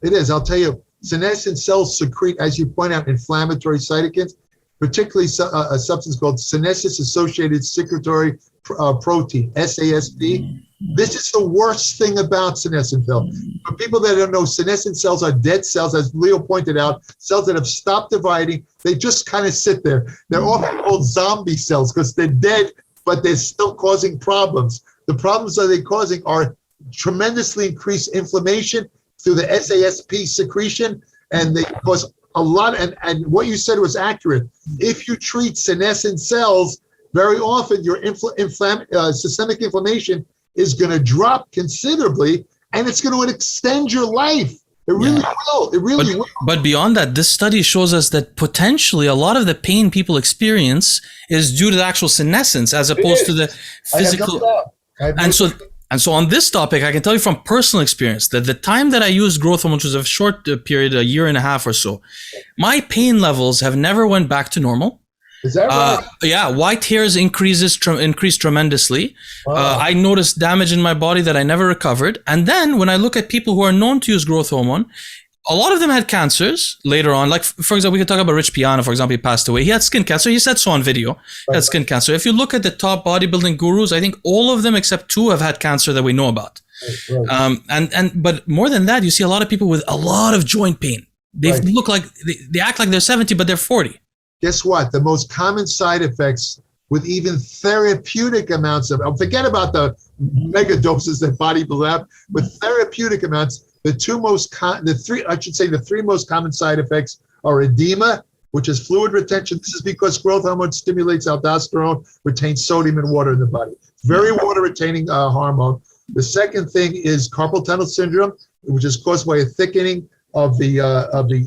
It is. I'll tell you, senescent cells secrete, as you point out, inflammatory cytokines, particularly a substance called senescence-associated secretory protein, SASP. This is the worst thing about senescent cells. For people that don't know, senescent cells are dead cells, as Leo pointed out, cells that have stopped dividing. They just kind of sit there. They're often called zombie cells because they're dead, but they're still causing problems. The problems that they're causing are tremendously increased inflammation through the SASP secretion, and they cause a lot. And what you said was accurate. If you treat senescent cells, very often your systemic inflammation is going to drop considerably, and it's going to extend your life. It really will. It really will. But beyond that, this study shows us that potentially a lot of the pain people experience is due to the actual senescence as opposed to the physical. And so on this topic, I can tell you from personal experience that the time that I used growth hormone, which was a short period, a year and a half or so, my pain levels have never went back to normal. Is that right? White hairs increased tremendously. Wow. I noticed damage in my body that I never recovered. And then when I look at people who are known to use growth hormone, a lot of them had cancers later on. Like, for example, we could talk about Rich Piana, for example. He passed away. He had skin cancer. He said so on video. He had skin cancer. If you look at the top bodybuilding gurus, I think all of them except 2 have had cancer that we know about. Right. But more than that, you see a lot of people with a lot of joint pain. They look like, they act like they're 70, but they're 40. Guess what? The most common side effects with even therapeutic amounts of, forget about the mega doses that bodybuilders have, with therapeutic amounts, the 3 most common side effects are edema, which is fluid retention. This is because growth hormone stimulates aldosterone, retains sodium and water in the body. Very water retaining hormone. The second thing is carpal tunnel syndrome, which is caused by a thickening of the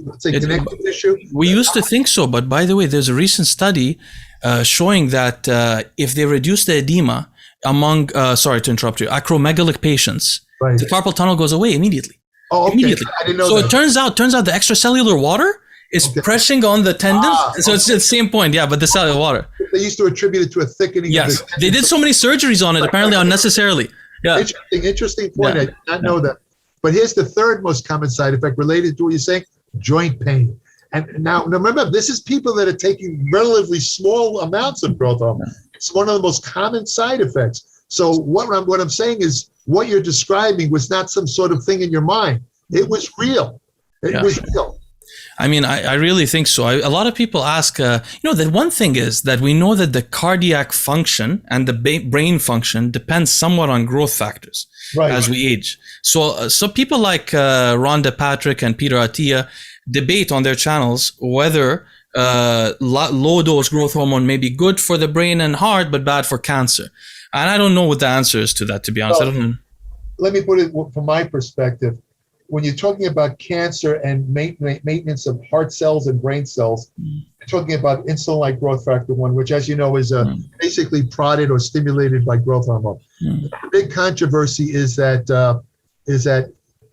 let's say connective tissue. We used to think so, but by the way, there's a recent study showing that if they reduce the edema among, sorry to interrupt you, acromegalic patients, the carpal tunnel goes away immediately. Oh, okay. Immediately. I didn't know so that. It turns out the extracellular water is pressing on the tendons. So it's the same point, but the cellular water. They used to attribute it to a thickening. Yes, they did so many surgeries on it, apparently unnecessarily. Yeah. Interesting point. I did not know that. But here's the third most common side effect related to what you're saying, joint pain. And now remember, this is people that are taking relatively small amounts of growth hormone. It's one of the most common side effects. So what I'm saying is what you're describing was not some sort of thing in your mind. It was real. It was real. I mean, I really think so. A lot of people ask, the one thing is that we know that the cardiac function and the brain function depends somewhat on growth factors as we age. So people like Rhonda Patrick and Peter Attia debate on their channels whether low dose growth hormone may be good for the brain and heart, but bad for cancer. And I don't know what the answer is to that, to be honest. Well, I don't know. Let me put it from my perspective. When you're talking about cancer and maintenance of heart cells and brain cells, you're talking about insulin-like growth factor 1, which, as you know, is basically prodded or stimulated by growth hormone. The big controversy is that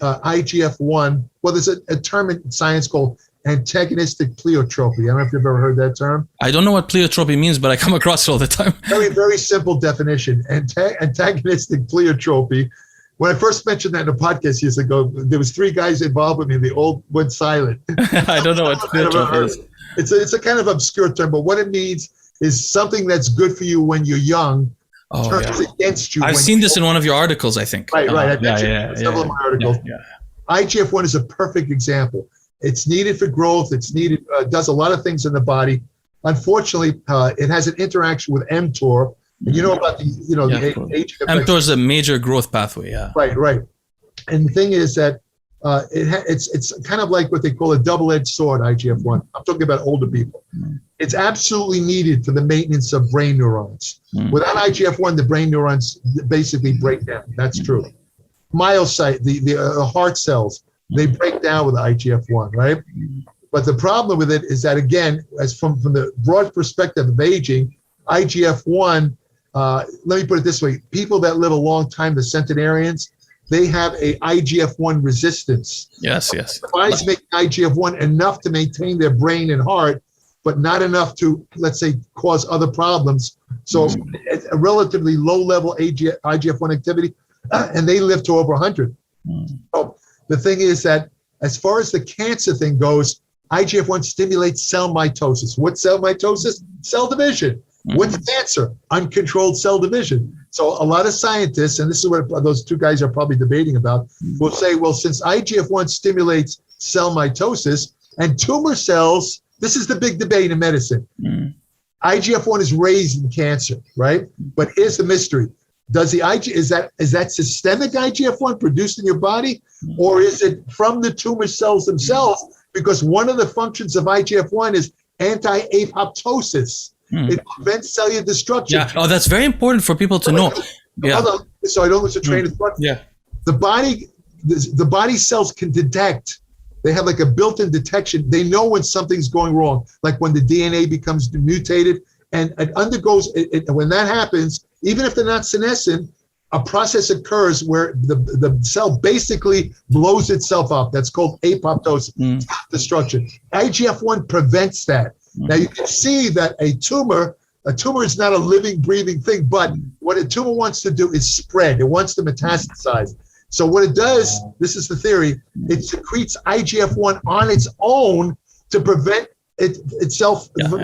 IGF-1. Well, there's a term in science called antagonistic pleiotropy. I don't know if you've ever heard that term. I don't know what pleiotropy means, but I come across it all the time. Very, very simple definition. Antagonistic pleiotropy. When I first mentioned that in a podcast years ago, there was 3 guys involved with me. They all went silent. I don't know what pleiotropy is. It's a kind of obscure term, but what it means is something that's good for you when you're young turns against you. I've seen this in one of your articles, I think. Right. I mentioned several of my articles. IGF-1 is a perfect example. It's needed for growth. It's needed, does a lot of things in the body. Unfortunately, it has an interaction with mTOR. And you know about the aging effects. mTOR is a major growth pathway. Yeah. Right. And the thing is that it's kind of like what they call a double-edged sword. IGF-1. I'm talking about older people. It's absolutely needed for the maintenance of brain neurons. Without IGF-1, the brain neurons basically break down. That's true. Myocyte, the heart cells, they break down with IGF-1, right? But the problem with it is that, again, as from the broad perspective of aging, IGF-1. Let me put it this way. People that live a long time, the centenarians, they have a IGF-1 resistance. Yes. The body's making IGF-1 enough to maintain their brain and heart, but not enough to, let's say, cause other problems. So it's a relatively low-level IGF-1 activity, and they live to over 100. So the thing is that as far as the cancer thing goes, IGF-1 stimulates cell mitosis. What's cell mitosis? Cell division. What's cancer? Uncontrolled cell division. So a lot of scientists, and this is what those 2 guys are probably debating about, will say, well, since IGF-1 stimulates cell mitosis and tumor cells, this is the big debate in medicine. IGF-1 is raised in cancer, right? But here's the mystery. Is that systemic IGF-1 produced in your body, or is it from the tumor cells themselves? Because one of the functions of IGF-1 is anti-apoptosis. It prevents cellular destruction. Yeah. Oh, that's very important for people to know. Yeah. So I don't lose a train of thought. Yeah. The body cells can detect. They have like a built-in detection. They know when something's going wrong, like when the DNA becomes mutated, and it undergoes. When that happens, even if they're not senescent, a process occurs where the cell basically blows itself up. That's called apoptosis, destruction. IGF-1 prevents that. Now you can see that a tumor is not a living, breathing thing, but what a tumor wants to do is spread. It wants to metastasize. So what it does, this is the theory, it secretes IGF-1 on its own to prevent itself from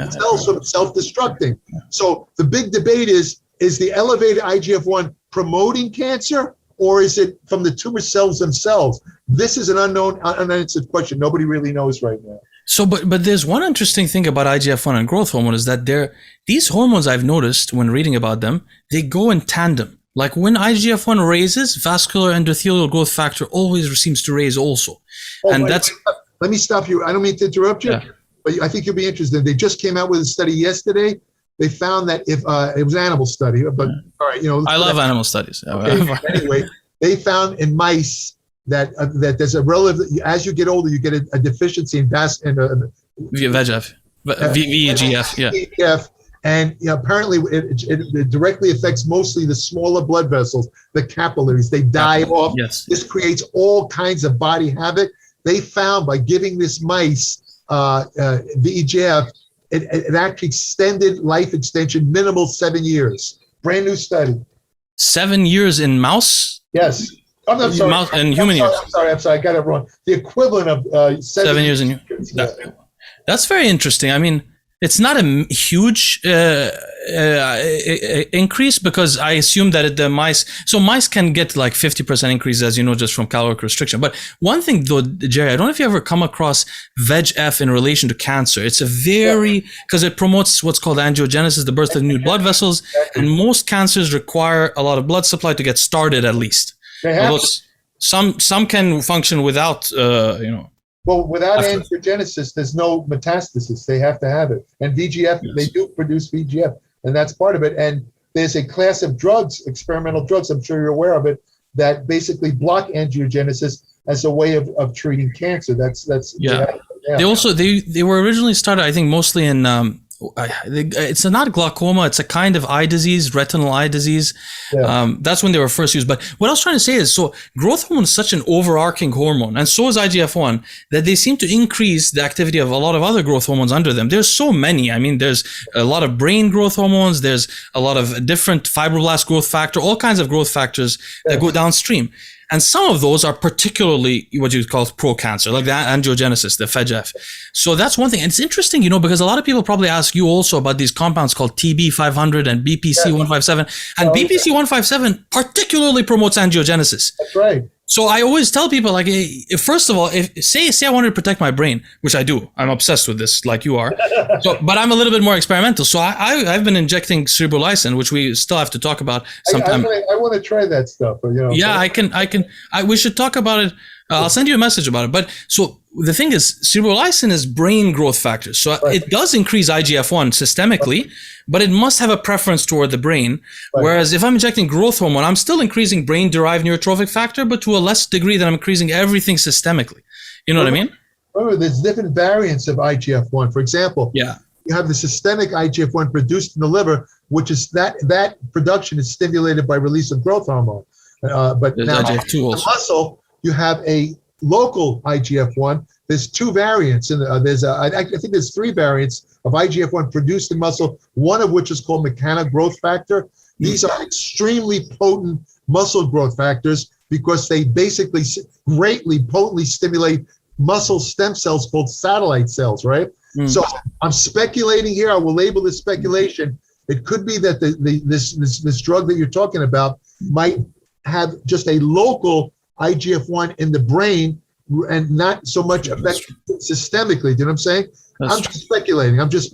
self-destructing. So the big debate is the elevated IGF-1 promoting cancer, or is it from the tumor cells themselves? This is an unanswered question. Nobody really knows right now. So, but there's one interesting thing about IGF-1 and growth hormone is that these hormones, I've noticed when reading about them, they go in tandem. Like when IGF-1 raises, vascular endothelial growth factor always seems to raise also. Let me stop you. I don't mean to interrupt you, but I think you'll be interested. They just came out with a study yesterday. They found that if it was an animal study, but all right, I love animal studies. Okay. Anyway, they found in mice that there's a relative, as you get older, you get a deficiency in VEGF, VEGF, and apparently it directly affects mostly the smaller blood vessels, the capillaries. They die off. Yes. This creates all kinds of body havoc. They found by giving this mice VEGF, it actually extended life extension, minimal 7 years. Brand new study. 7 years in mouse? Yes. I'm sorry. Mouse and human years. I'm sorry. I got it wrong. The equivalent of 7 7 years in that's very interesting. I mean, it's not a huge increase because I assume that the mice can get like 50% increase, as you know, just from caloric restriction. But one thing though, Jerry, I don't know if you ever come across VEGF in relation to cancer. It's a because it promotes what's called angiogenesis, the birth of new blood vessels, and most cancers require a lot of blood supply to get started at least. Although some can function without, Well, without angiogenesis, there's no metastasis. They have to have it. And VEGF, they do produce VEGF, and that's part of it. And there's a class of drugs, experimental drugs, I'm sure you're aware of it, that basically block angiogenesis as a way of treating cancer. That's They were originally started, I think, mostly in it's not glaucoma, it's a kind of eye disease, retinal eye disease. That's when they were first used. But what I was trying to say is, so growth hormone is such an overarching hormone, and so is IGF-1, that they seem to increase the activity of a lot of other growth hormones under them. There's so many. I mean, there's a lot of brain growth hormones, there's a lot of different fibroblast growth factor, all kinds of growth factors that go downstream. And some of those are particularly what you call pro-cancer, like the angiogenesis, the VEGF. So that's one thing. And it's interesting, because a lot of people probably ask you also about these compounds called TB500 and BPC157. And BPC157 particularly promotes angiogenesis. That's right. So I always tell people, like, first of all, say I wanted to protect my brain, which I do. I'm obsessed with this, like you are. But I'm a little bit more experimental. So I've been injecting cerebral, which we still have to talk about sometime. I want to try that stuff. Yeah, we should talk about it. I'll send you a message about it. But so the thing is, cerebral is brain growth factors. So it does increase IGF-1 systemically, but it must have a preference toward the brain. Whereas if I'm injecting growth hormone, I'm still increasing brain-derived neurotrophic factor, but to a less degree than I'm increasing everything systemically. You know what I mean? Remember, there's different variants of IGF-1. For example, you have the systemic IGF-1 produced in the liver, which is that production is stimulated by release of growth hormone. But there's now IGF-2 in the muscle, you have a local IGF-1. There's two variants, and I think there's three variants of IGF-1 produced in muscle, one of which is called mechanical growth factor. These are extremely potent muscle growth factors because they basically potently stimulate muscle stem cells called satellite cells, right? So I'm speculating here. I will label this speculation. It could be that this drug that you're talking about might have just a local IGF-1 in the brain and not so much affect systemically. Do you know what I'm saying? I'm just speculating. I'm going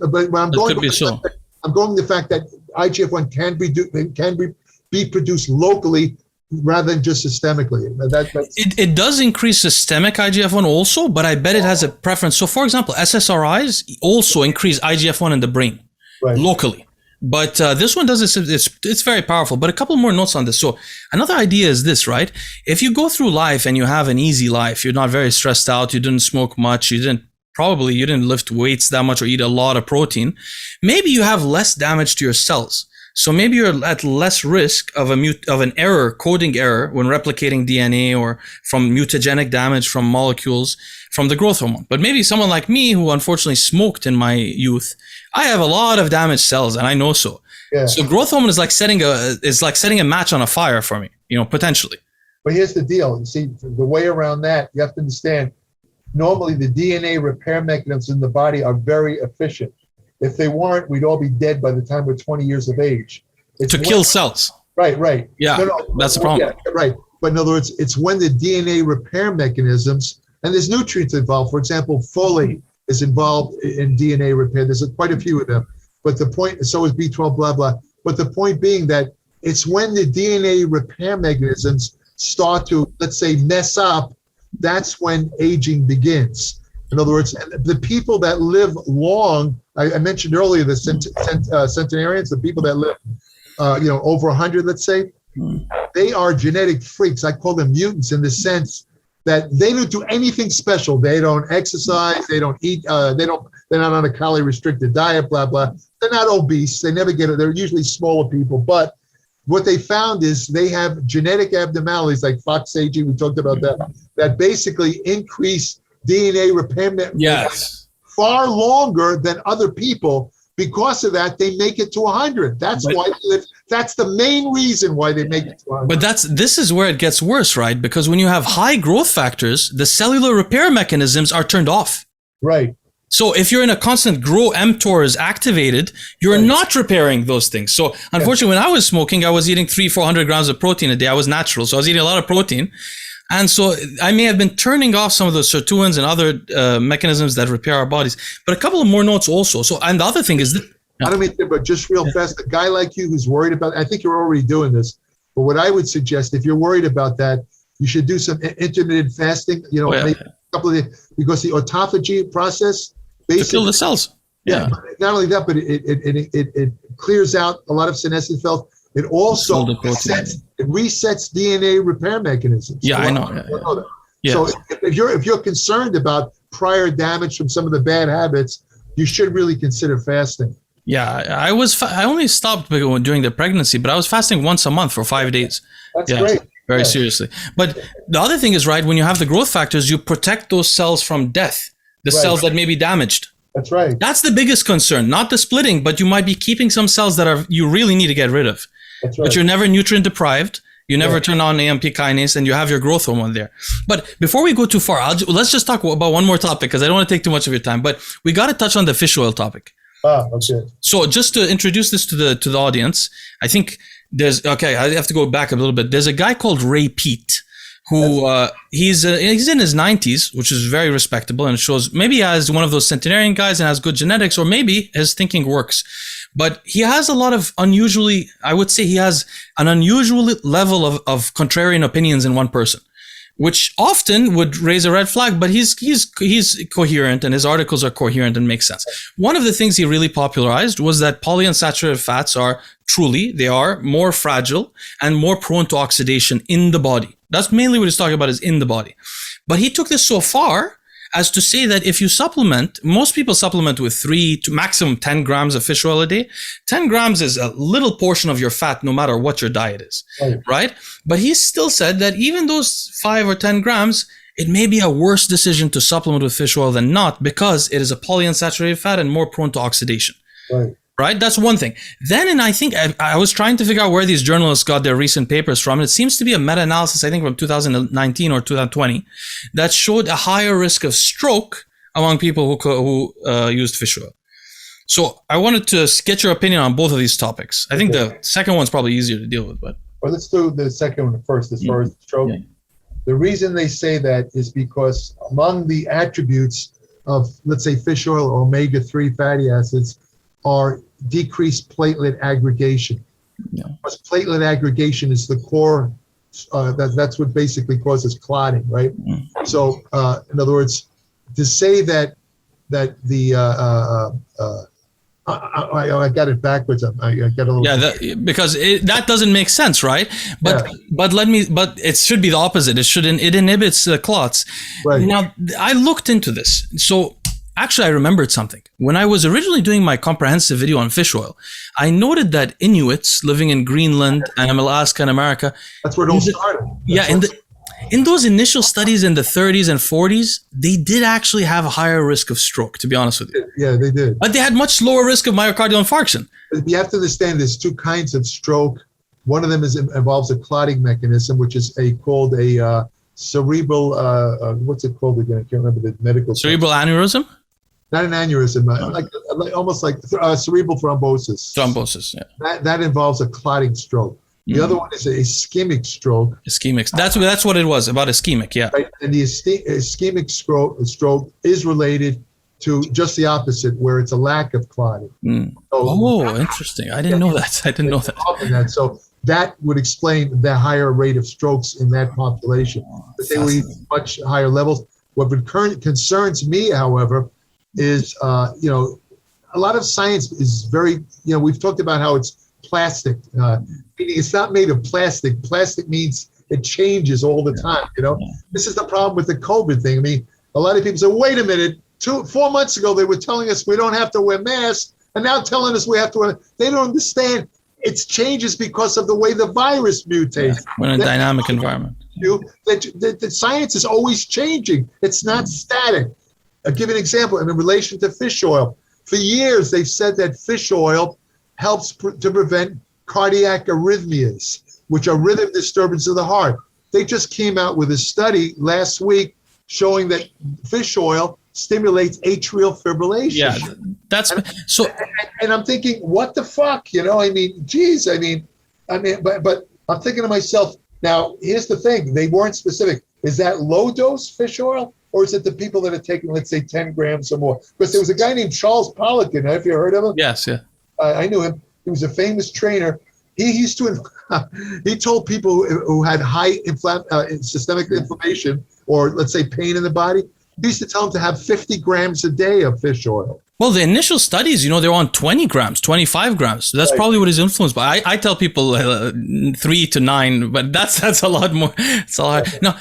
the fact that IGF-1 can be produced locally rather than just systemically. It does increase systemic IGF-1 also, but I bet it has a preference. So for example, SSRIs also increase IGF-1 in the brain locally. But this one does it's very powerful. But a couple more notes on this. So another idea is this, right? If you go through life and you have an easy life, you're not very stressed out, you didn't smoke much, you didn't lift weights that much or eat a lot of protein, maybe you have less damage to your cells. So maybe you're at less risk of an error, coding error, when replicating DNA, or from mutagenic damage from molecules from the growth hormone. But maybe someone like me, who unfortunately smoked in my youth, I have a lot of damaged cells, and I know so. Yeah. So growth hormone is like setting a match on a fire for me, potentially. But here's the deal. You see, the way around that, you have to understand, normally the DNA repair mechanisms in the body are very efficient. If they weren't, we'd all be dead by the time we're 20 years of age. Kill cells. Right. Yeah, that's the problem. Yeah, right. But in other words, it's when the DNA repair mechanisms, and there's nutrients involved. For example, folate is involved in DNA repair. There's quite a few of them. But the point, so is B12, blah, blah. But the point being that it's when the DNA repair mechanisms start to, let's say, mess up, that's when aging begins. In other words, the people that live long, I mentioned earlier the centenarians, the people that live, over 100, let's say, they are genetic freaks. I call them mutants in the sense that they don't do anything special. They don't exercise. They don't eat. They're not on a calorie restricted diet. Blah blah. They're not obese. They never get it. They're usually smaller people. But what they found is they have genetic abnormalities like FOXAG. We talked about that basically increase DNA repair far longer than other people. Because of that, they make it to 100. That's why they live That's the main reason why they make it. But this is where it gets worse, right? Because when you have high growth factors, the cellular repair mechanisms are turned off. Right. So if you're in a constant grow, mTOR is activated, you're not repairing those things. So unfortunately, when I was smoking, I was eating 300-400 grams of protein a day. I was natural, so I was eating a lot of protein. And so I may have been turning off some of the sirtuins and other mechanisms that repair our bodies. But a couple of more notes also. So, and the other thing is that, I don't mean to, but just real fast, a guy like you who's worried about, I think you're already doing this, but what I would suggest, if you're worried about that, you should do some intermittent fasting, maybe a couple of days, because the autophagy process basically to kill the cells. Yeah. Not only that, but it clears out a lot of senescent cells. It also resets DNA repair mechanisms. Yeah, I know. Yeah. So if you're concerned about prior damage from some of the bad habits, you should really consider fasting. Yeah, I only stopped during the pregnancy, but I was fasting once a month for 5 days. That's great. Very seriously. But the other thing is, right, when you have the growth factors, you protect those cells from death, the cells that may be damaged. That's right. That's the biggest concern, not the splitting, but you might be keeping some cells that you really need to get rid of. That's right. But you're never nutrient deprived. You never turn on AMP kinase, and you have your growth hormone there. But before we go too far, let's just talk about one more topic, because I don't want to take too much of your time. But we got to touch on the fish oil topic. Okay. So just to introduce this to the audience, I think I have to go back a little bit. There's a guy called Ray Peat who he's in his 90s, which is very respectable, and it shows maybe he has one of those centenarian guys and has good genetics, or maybe his thinking works. But he has a lot of I would say he has an unusual level of contrarian opinions in one person, which often would raise a red flag, but he's coherent, and his articles are coherent and make sense. One of the things he really popularized was that polyunsaturated fats are more fragile and more prone to oxidation in the body. That's mainly what he's talking about, is in the body. But he took this so far as to say that if you supplement, most people supplement with 3 to maximum 10 grams of fish oil a day. 10 grams is a little portion of your fat, no matter what your diet is, right? But he still said that even those 5 or 10 grams, it may be a worse decision to supplement with fish oil than not, because it is a polyunsaturated fat and more prone to oxidation. Right? That's one thing. Then, and I think I was trying to figure out where these journalists got their recent papers from. And it seems to be a meta-analysis, I think from 2019 or 2020, that showed a higher risk of stroke among people who used fish oil. So I wanted to get your opinion on both of these topics. I think the second one's probably easier to deal with. But well, let's do the second one first, as far as stroke. The reason they say that is because among the attributes of, let's say, fish oil or omega-3 fatty acids are decreased platelet aggregation. Because platelet aggregation is the core, that's what basically causes clotting, right? So, in other words, to say that the I got it backwards. I got a little because that doesn't make sense, right? But it should be the opposite. It inhibits clots. Right. Now, I looked into this. So actually, I remembered something. When I was originally doing my comprehensive video on fish oil, I noted that Inuits living in Greenland and Alaska and America. That's where it all started. In those initial studies in the 30s and 40s, they did actually have a higher risk of stroke, to be honest with you. Yeah, they did. But they had much lower risk of myocardial infarction. You have to understand there's 2 kinds of stroke. One of them involves a clotting mechanism, which is called a cerebral, what's it called again? I can't remember the medical Cerebral aneurysm? Not an aneurysm, almost like cerebral thrombosis. Thrombosis, yeah. That involves a clotting stroke. The other one is an ischemic stroke. Ischemic. That's what it was, about ischemic, yeah. Right? And the ischemic stroke is related to just the opposite, where it's a lack of clotting. So, interesting. I didn't know that. So that would explain the higher rate of strokes in that population. But they were much higher levels. What concerns me, however, is, a lot of science is very, we've talked about how it's plastic, meaning it's not made of plastic. Plastic means it changes all the time, This is the problem with the COVID thing. I mean, a lot of people say, wait a minute, 4 months ago, they were telling us we don't have to wear masks, and now telling us we have to wear. They don't understand. It changes because of the way the virus mutates. We're in a dynamic environment. The science is always changing. It's not static. I'll give you an example in relation to fish oil. For years, they've said that fish oil helps to prevent cardiac arrhythmias, which are rhythm disturbance of the heart. They just came out with a study last week showing that fish oil stimulates atrial fibrillation. Yeah, that's so. And I'm thinking, what the fuck? You know, I mean, geez, but I'm thinking to myself, now, here's the thing. They weren't specific. Is that low dose fish oil, or is it the people that are taking, let's say, 10 grams or more? Because there was a guy named Charles Poliquin. Have you heard of him? Yes, yeah. I knew him. He was a famous trainer. He used to, he told people who had high systemic inflammation, or let's say pain in the body, he used to tell them to have 50 grams a day of fish oil. Well, the initial studies, you know, they're on 20 grams, 25 grams. So that's Right. probably what is influenced by. I tell people 3 to 9, but that's a lot more. It's a lot. No.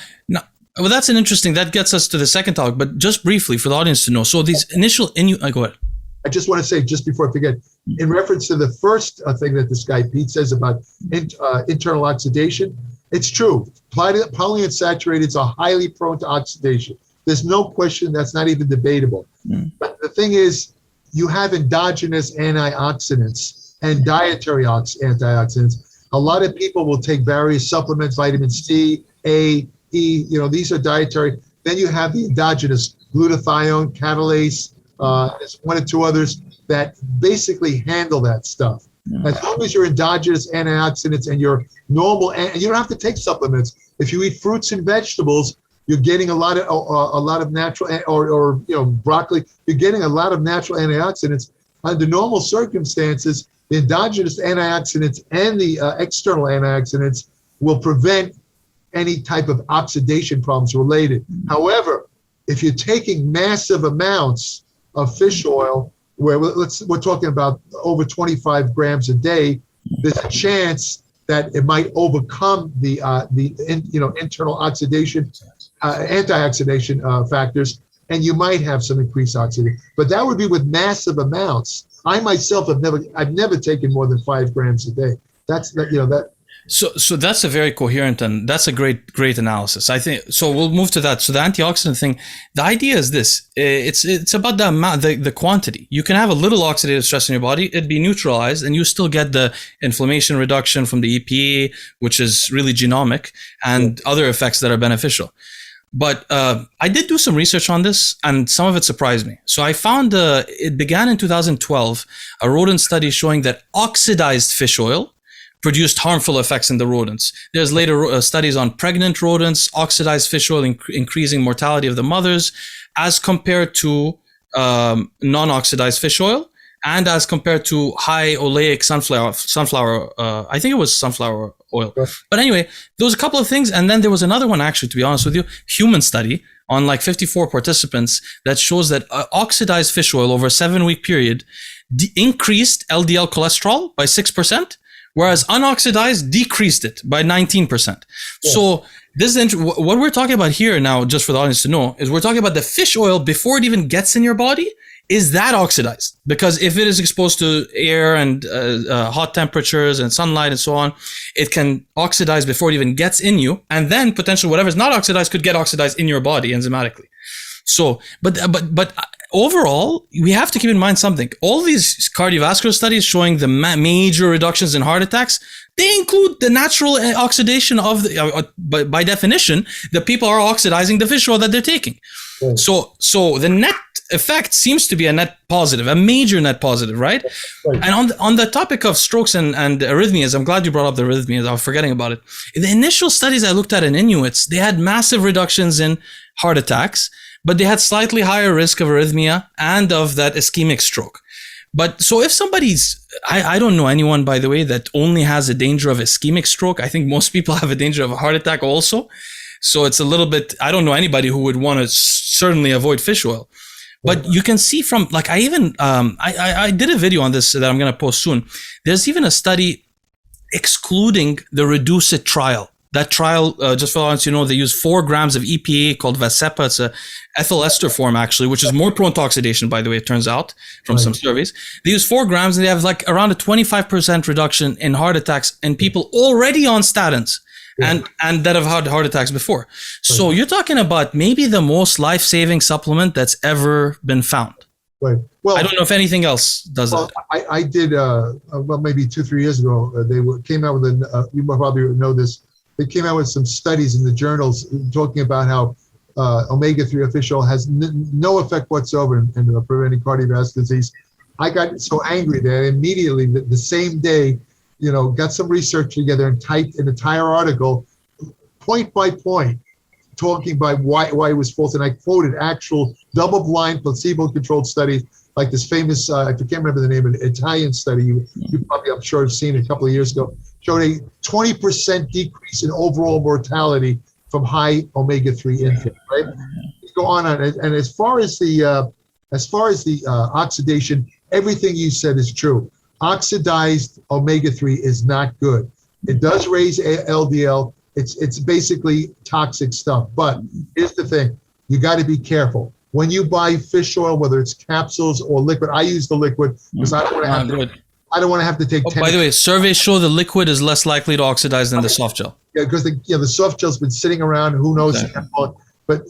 Well, that's an interesting. That gets us to the second topic. But just briefly for the audience to know. So these initial go ahead. I just want to say, just before I forget, in reference to the first thing that this guy Pete says about internal oxidation, it's true. Polyunsaturated are highly prone to oxidation. There's no question. That's not even debatable. But the thing is, you have endogenous antioxidants and dietary antioxidants. A lot of people will take various supplements, vitamin C, A, E, you know, these are dietary. Then you have the endogenous glutathione, catalase, there's one or two others that basically handle that stuff. As long as your endogenous antioxidants and your normal, and you don't have to take supplements. If you eat fruits and vegetables, you're getting a lot of natural, or you know, broccoli. You're getting a lot of natural antioxidants. Under normal circumstances, the endogenous antioxidants and the external antioxidants will prevent any type of oxidation problems related. However, if you're taking massive amounts of fish oil, where we're talking about over 25 grams a day, there's a chance that it might overcome the internal oxidation, antioxidation factors, and you might have some increased oxidation. But that would be with massive amounts. I myself I've never taken more than 5 grams a day. So that's a very coherent, and that's a great analysis. I think so. We'll move to that. So the antioxidant thing, the idea is this: it's about the amount, the quantity. You can have a little oxidative stress in your body; it'd be neutralized, and you still get the inflammation reduction from the EPA, which is really genomic, and other effects that are beneficial. But I did do some research on this, and some of it surprised me. So I found it began in 2012, a rodent study showing that oxidized fish oil produced harmful effects in the rodents. There's later studies on pregnant rodents, oxidized fish oil increasing mortality of the mothers as compared to non-oxidized fish oil, and as compared to high oleic sunflower, I think it was sunflower oil. But anyway, there was a couple of things. And then there was another one, actually, to be honest with you, human study on like 54 participants that shows that oxidized fish oil over a 7-week period increased LDL cholesterol by 6%. Whereas unoxidized decreased it by 19%. Yeah. So this is what we're talking about here now, just for the audience to know, is we're talking about the fish oil before it even gets in your body. Is that oxidized? Because if it is exposed to air and hot temperatures and sunlight and so on, it can oxidize before it even gets in you, and then potentially whatever's not oxidized could get oxidized in your body enzymatically. So, but overall, we have to keep in mind something. All these cardiovascular studies showing the major reductions in heart attacks, they include the natural oxidation of by definition, the people are oxidizing the fish oil that they're taking. Yeah. So the net effect seems to be a net positive, a major net positive, right? Right. And on the topic of strokes and arrhythmias, I'm glad you brought up the arrhythmias. I was forgetting about it. In the initial studies I looked at in Inuits, they had massive reductions in heart attacks, but they had slightly higher risk of arrhythmia and of that ischemic stroke. But so if somebody's, I don't know anyone, by the way, that only has a danger of ischemic stroke. I think most people have a danger of a heart attack also. So it's a little bit, I don't know anybody who would want to certainly avoid fish oil. But you can see from, like, I did a video on this that I'm going to post soon. There's even a study excluding the Reduce It trial. That trial, just for audience, you know, they use 4 grams of EPA called Vasepa. It's a ethyl ester form, actually, which is more prone to oxidation, by the way, it turns out, from some surveys. They use 4 grams and they have like around a 25% reduction in heart attacks in people already on statins. Yeah. And that have had heart attacks before. So you're talking about maybe the most life-saving supplement that's ever been found. Right. Well, I don't know if anything else does that. I did, maybe 2-3 years ago, came out with you probably know this, they came out with some studies in the journals talking about how omega-3 fish oil has no effect whatsoever in preventing cardiovascular disease. I got so angry that I immediately, the same day, got some research together and typed an entire article, point by point, talking about why it was false. And I quoted actual double-blind, placebo-controlled studies, like this famous, I can't remember the name of it, Italian study, you probably, I'm sure, have seen a couple of years ago, showed a 20% decrease in overall mortality from high omega-3 intake, right? You go on, and as far as the oxidation, everything you said is true. Oxidized omega-3 is not good. It does raise LDL. It's basically toxic stuff. But here's the thing: you got to be careful when you buy fish oil, whether it's capsules or liquid. I use the liquid because I don't want to have to. I don't want to have to take. By the way, surveys show the liquid is less likely to oxidize than the soft gel. Yeah, because the soft gel's been sitting around. Who knows? Exactly. But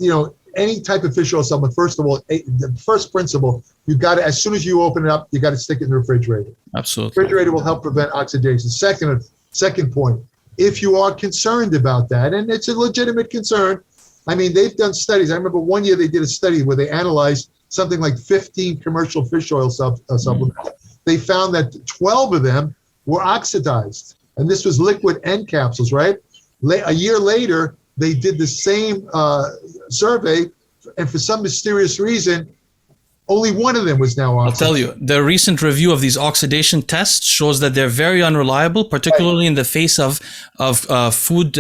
any type of fish oil supplement. First of all, the first principle, you got to, as soon as you open it up, you got to stick it in the refrigerator. Absolutely. Refrigerator will help prevent oxidation. Second point, if you are concerned about that, and it's a legitimate concern, I mean, they've done studies. I remember one year they did a study where they analyzed something like 15 commercial fish oil supplements. They found that 12 of them were oxidized. And this was liquid and capsules, right? A year later, they did the same survey, and for some mysterious reason, only one of them was now oxidized. I'll tell you, the recent review of these oxidation tests shows that they're very unreliable, particularly in the face of food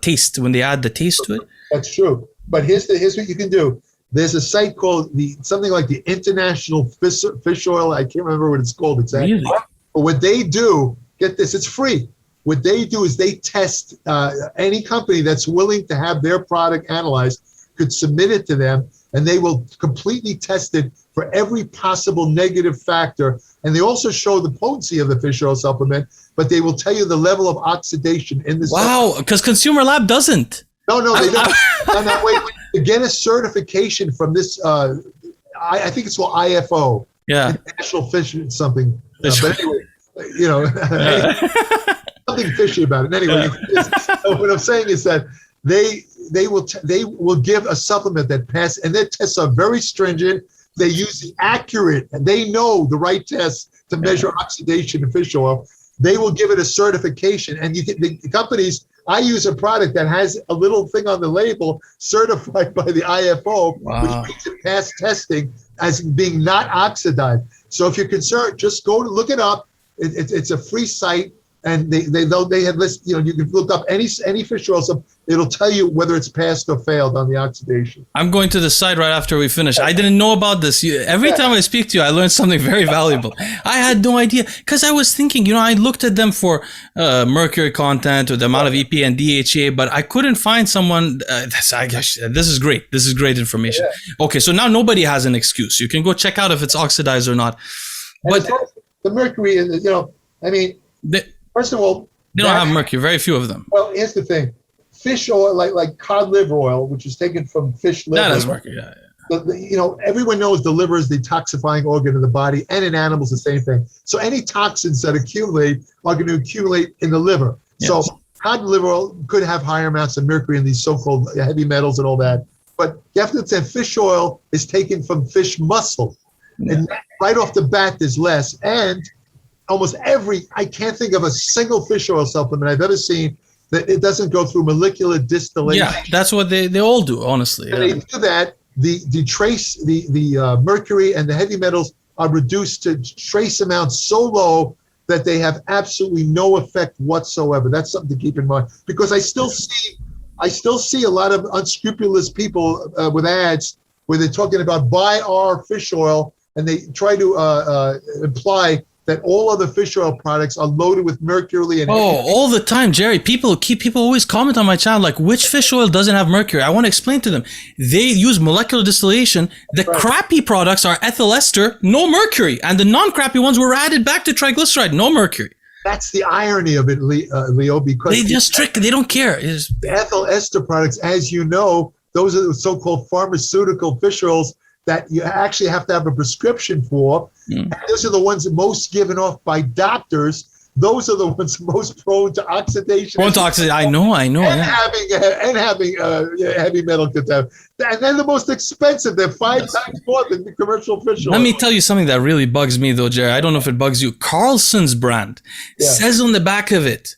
taste, when they add the taste to it. That's true. But here's what you can do. There's a site called something like the International Fish Oil. I can't remember what it's called exactly. Really? But what they do, get this, it's free. What they do is they test any company that's willing to have their product analyzed could submit it to them, and they will completely test it for every possible negative factor. And they also show the potency of the fish oil supplement, but they will tell you the level of oxidation in this. Wow, because Consumer Lab doesn't. No, they don't. No, wait. To get a certification from this, I think it's called IFO. Yeah. International Fish something. But anyway, something fishy about it. Anyway, so what I'm saying is that they will give a supplement that passes, and their tests are very stringent. They use the accurate, and they know the right tests to measure oxidation in fish oil. They will give it a certification, and the companies. I use a product that has a little thing on the label certified by the IFO, which makes it pass testing as being not oxidized. So if you're concerned, just go look it up. It's a free site, and they had list. You can look up any fish oil. So it'll tell you whether it's passed or failed on the oxidation. I'm going to the site right after we finish. I didn't know about this. Every time I speak to you, I learn something very valuable. I had no idea, because I was thinking, I looked at them for mercury content or the amount of EPA and DHA, but I couldn't find someone. This is great. This is great information. Yeah. Okay, so now nobody has an excuse. You can go check out if it's oxidized or not. But the mercury, first of all, they don't have mercury. Very few of them. Well, here's the thing. Fish oil, like cod liver oil, which is taken from fish liver. That has mercury, yeah. Everyone knows the liver is the detoxifying organ of the body, and in animals the same thing. So any toxins that accumulate are going to accumulate in the liver. Yes. So cod liver oil could have higher amounts of mercury in these so-called heavy metals and all that. But you have to say fish oil is taken from fish muscle. Yeah. And right off the bat, there's less. And almost I can't think of a single fish oil supplement I've ever seen that it doesn't go through molecular distillation. Yeah, that's what they all do, honestly. And they do that. The mercury and the heavy metals are reduced to trace amounts so low that they have absolutely no effect whatsoever. That's something to keep in mind, because I still see a lot of unscrupulous people with ads where they're talking about buy our fish oil, and they try to imply that all other fish oil products are loaded with mercury. And all the time, Jerry. People always comment on my channel like, which fish oil doesn't have mercury? I want to explain to them. They use molecular distillation. The crappy products are ethyl ester, no mercury, and the non-crappy ones were added back to triglyceride, no mercury. That's the irony of it, Leo, because they don't care. The ethyl ester products, as you know, those are the so-called pharmaceutical fish oils that you actually have to have a prescription for. And those are the ones most given off by doctors. Those are the ones most prone to oxidation. Prone to oxidation. I know. And having heavy metal contamination. And they're the most expensive. They're 5 times more than the commercial fish oil. Let me tell you something that really bugs me, though, Jerry. I don't know if it bugs you. Carlson's brand says on the back of it,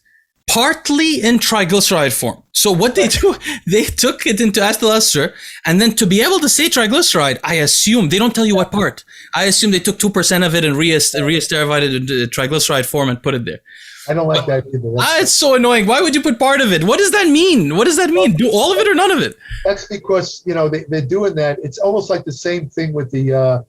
partly in triglyceride form. So what they do, they took it into acetyl ester, and then to be able to say triglyceride, I assume, they don't tell you what part. I assume they took 2% of it and re-esterified it into triglyceride form and put it there. I don't like that either. It's so annoying. Why would you put part of it? What does that mean? What does that mean? Do all of it or none of it? That's because, they're doing that. It's almost like the same thing with the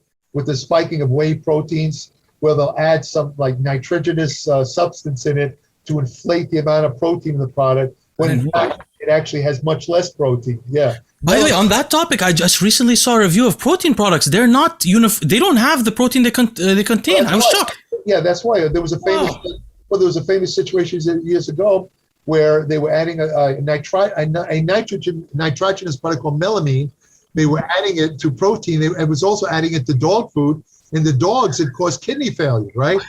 spiking of whey proteins, where they'll add some like nitrogenous substance in it to inflate the amount of protein in the product, when in fact it actually has much less protein. Yeah. By the way, on that topic, I just recently saw a review of protein products. They're not they don't have the protein they contain. I was shocked. Yeah, that's why there was a famous situation years ago where they were adding a nitrogenous product called melamine. They were adding it to protein. It was also adding it to dog food. In the dogs, it caused kidney failure, right?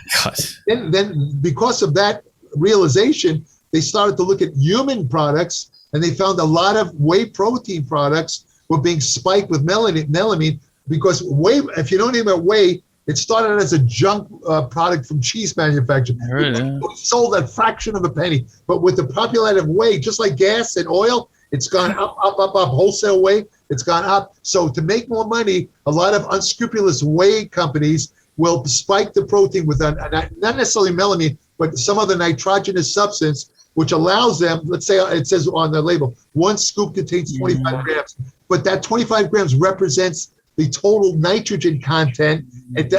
Then because of that realization, they started to look at human products, and they found a lot of whey protein products were being spiked with melamine, because whey, if you don't know about whey, it started as a junk product from cheese manufacturing. It sold at a fraction of a penny. But with the popularity of whey, just like gas and oil, it's gone up. Wholesale whey, it's gone up. So to make more money, a lot of unscrupulous whey companies will spike the protein with not necessarily melamine, but some other nitrogenous substance, which allows them, let's say it says on the label, 1 scoop contains 25 grams, but that 25 grams represents the total nitrogen content. And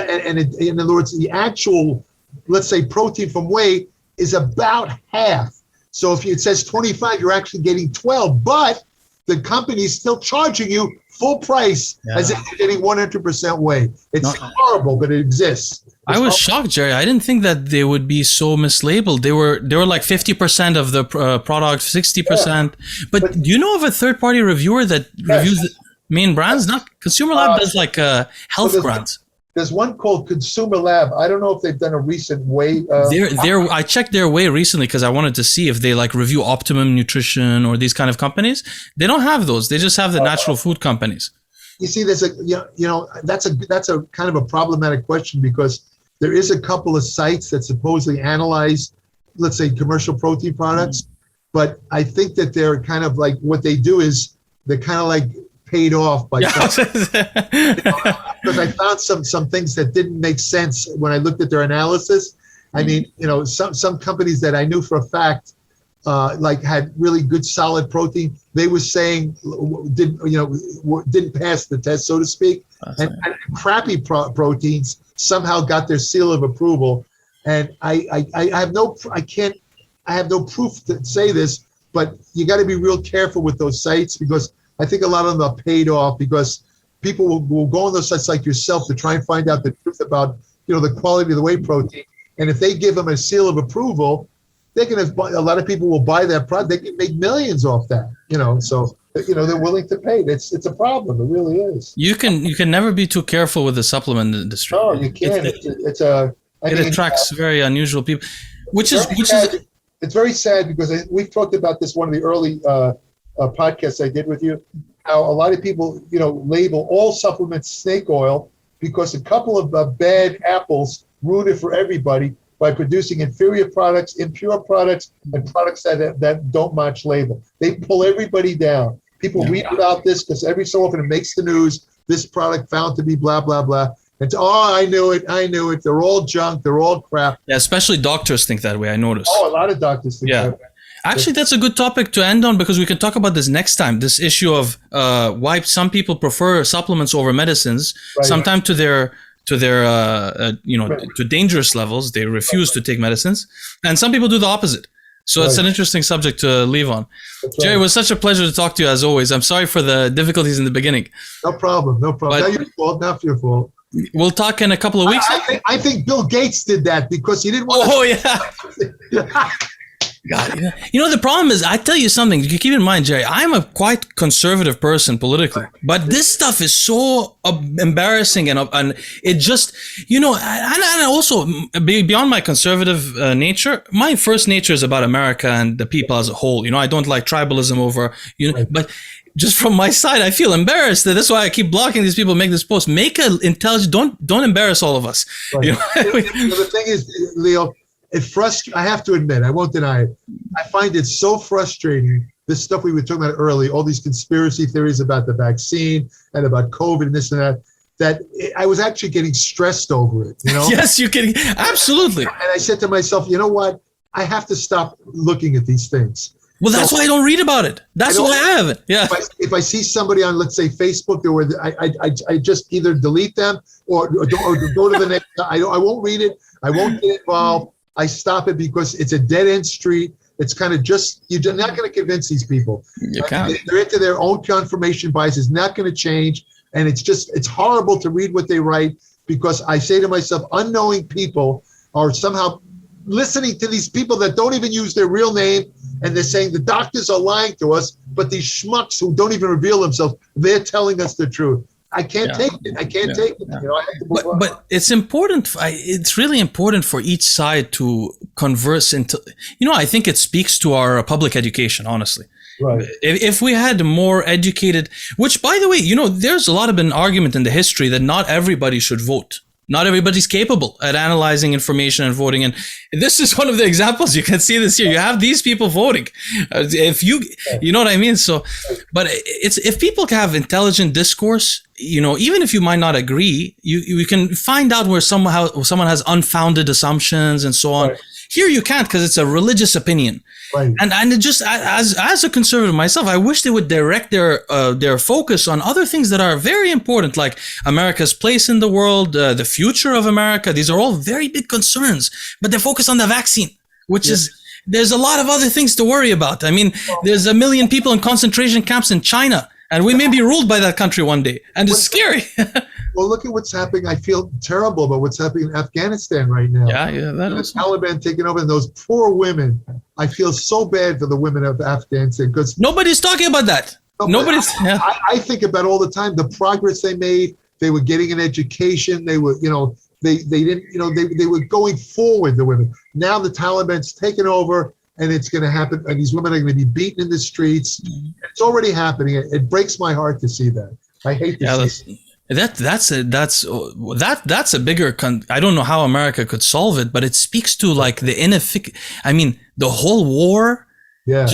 in other words, the actual, let's say, protein from whey is about half. So if it says 25, you're actually getting 12, but the company's still charging you full price as if you're getting 100% whey. It's horrible, but it exists. I was shocked, Jerry. I didn't think that they would be so mislabeled. They were like 50% of the product, 60%. But do you know of a third-party reviewer that reviews the main brands? Not Consumer Lab does like health brands. There's one called Consumer Lab. I don't know if they've done a recent whey. I checked their whey recently because I wanted to see if they like review Optimum Nutrition or these kind of companies. They don't have those. They just have the natural food companies. You see, there's that's a kind of a problematic question, because there is a couple of sites that supposedly analyze, let's say, commercial protein products, but I think that they're kind of like, what they do is they're kind of like paid off by because I found some things that didn't make sense when I looked at their analysis. I mean, some companies that I knew for a fact like had really good solid protein, they were saying didn't pass the test, so to speak, and crappy proteins somehow got their seal of approval. And I have no proof to say this, but you got to be real careful with those sites, because I think a lot of them are paid off, because people will go on those sites like yourself to try and find out the truth about the quality of the whey protein. And if they give them a seal of approval, a lot of people will buy that product. They can make millions off that. So they're willing to pay. It's a problem. It really is. You can never be too careful with the supplement industry. No, you can't. It attracts very unusual people, which is it's very sad, because we've talked about this one of the early podcasts I did with you, how a lot of people label all supplements snake oil, because a couple of bad apples ruin it for everybody by producing inferior products, impure products, and products that don't match label. They pull everybody down. People read about this because every so often it makes the news. This product found to be blah, blah, blah. And I knew it. They're all junk. They're all crap. Yeah, especially doctors think that way, I noticed. Oh, a lot of doctors think that way. Actually, that's a good topic to end on, because we can talk about this next time. This issue of why some people prefer supplements over medicines, sometimes to their to dangerous levels. They refuse to take medicines, and some people do the opposite. So it's an interesting subject to leave on. Jerry, it was such a pleasure to talk to you as always. I'm sorry for the difficulties in the beginning. No problem. Not your fault. Not your fault. We'll talk in a couple of weeks. I think Bill Gates did that because he didn't want. Oh yeah. God, the problem is, I tell you something, you keep in mind, Jerry, I'm a quite conservative person politically, but this stuff is so embarrassing and it just, and also beyond my conservative nature, my first nature is about America and the people as a whole. I don't like tribalism over, Right. but just from my side, I feel embarrassed. That's why I keep blocking these people, make this post. Make an intelligent, don't embarrass all of us. Right. The thing is, Leo, I have to admit, I won't deny it. I find it so frustrating, this stuff we were talking about earlier, all these conspiracy theories about the vaccine and about COVID and this and that I was actually getting stressed over it, Yes, you can. Absolutely. And I said to myself, you know what? I have to stop looking at these things. Well, that's why I don't read about it. That's why I haven't. Yeah. If I see somebody on, let's say, Facebook, I just either delete them or go to the next. I won't read it. I won't get involved. I stop it because it's a dead end street. It's kind of you're not going to convince these people. You can't. They're into their own confirmation bias. It's not going to change. And it's horrible to read what they write, because I say to myself, unknowing people are somehow listening to these people that don't even use their real name. And they're saying the doctors are lying to us, but these schmucks who don't even reveal themselves, they're telling us the truth. I can't take it. I can't take it. I have to move on. But it's important. It's really important for each side to converse into. I think it speaks to our public education, honestly. Right. If we had more educated, which, by the way, there's a lot of an argument in the history that not everybody should vote. Not everybody's capable at analyzing information and voting. And this is one of the examples. You can see this here. You have these people voting. You know what I mean? So, but if people can have intelligent discourse, even if you might not agree, you can find out where someone has unfounded assumptions and so on. Right. Here you can't, because it's a religious opinion. Right. And it just, as a conservative myself, I wish they would direct their focus on other things that are very important, like America's place in the world, the future of America. These are all very big concerns, but they focus on the vaccine, which is, there's a lot of other things to worry about. I mean, there's 1 million people in concentration camps in China, and we may be ruled by that country one day, and it's scary. Well, look at what's happening. I feel terrible about what's happening in Afghanistan right now. Yeah, that is. The Taliban taking over, and those poor women. I feel so bad for the women of Afghanistan, because nobody's talking about that. Nobody's. I think about all the time the progress they made. They were getting an education. They were, they didn't, they were going forward. The women. Now the Taliban's taken over, and it's going to happen. And these women are going to be beaten in the streets. Mm-hmm. It's already happening. It breaks my heart to see that. I hate to see it. That's a bigger. I don't know how America could solve it, but it speaks to like the the whole war. Yeah.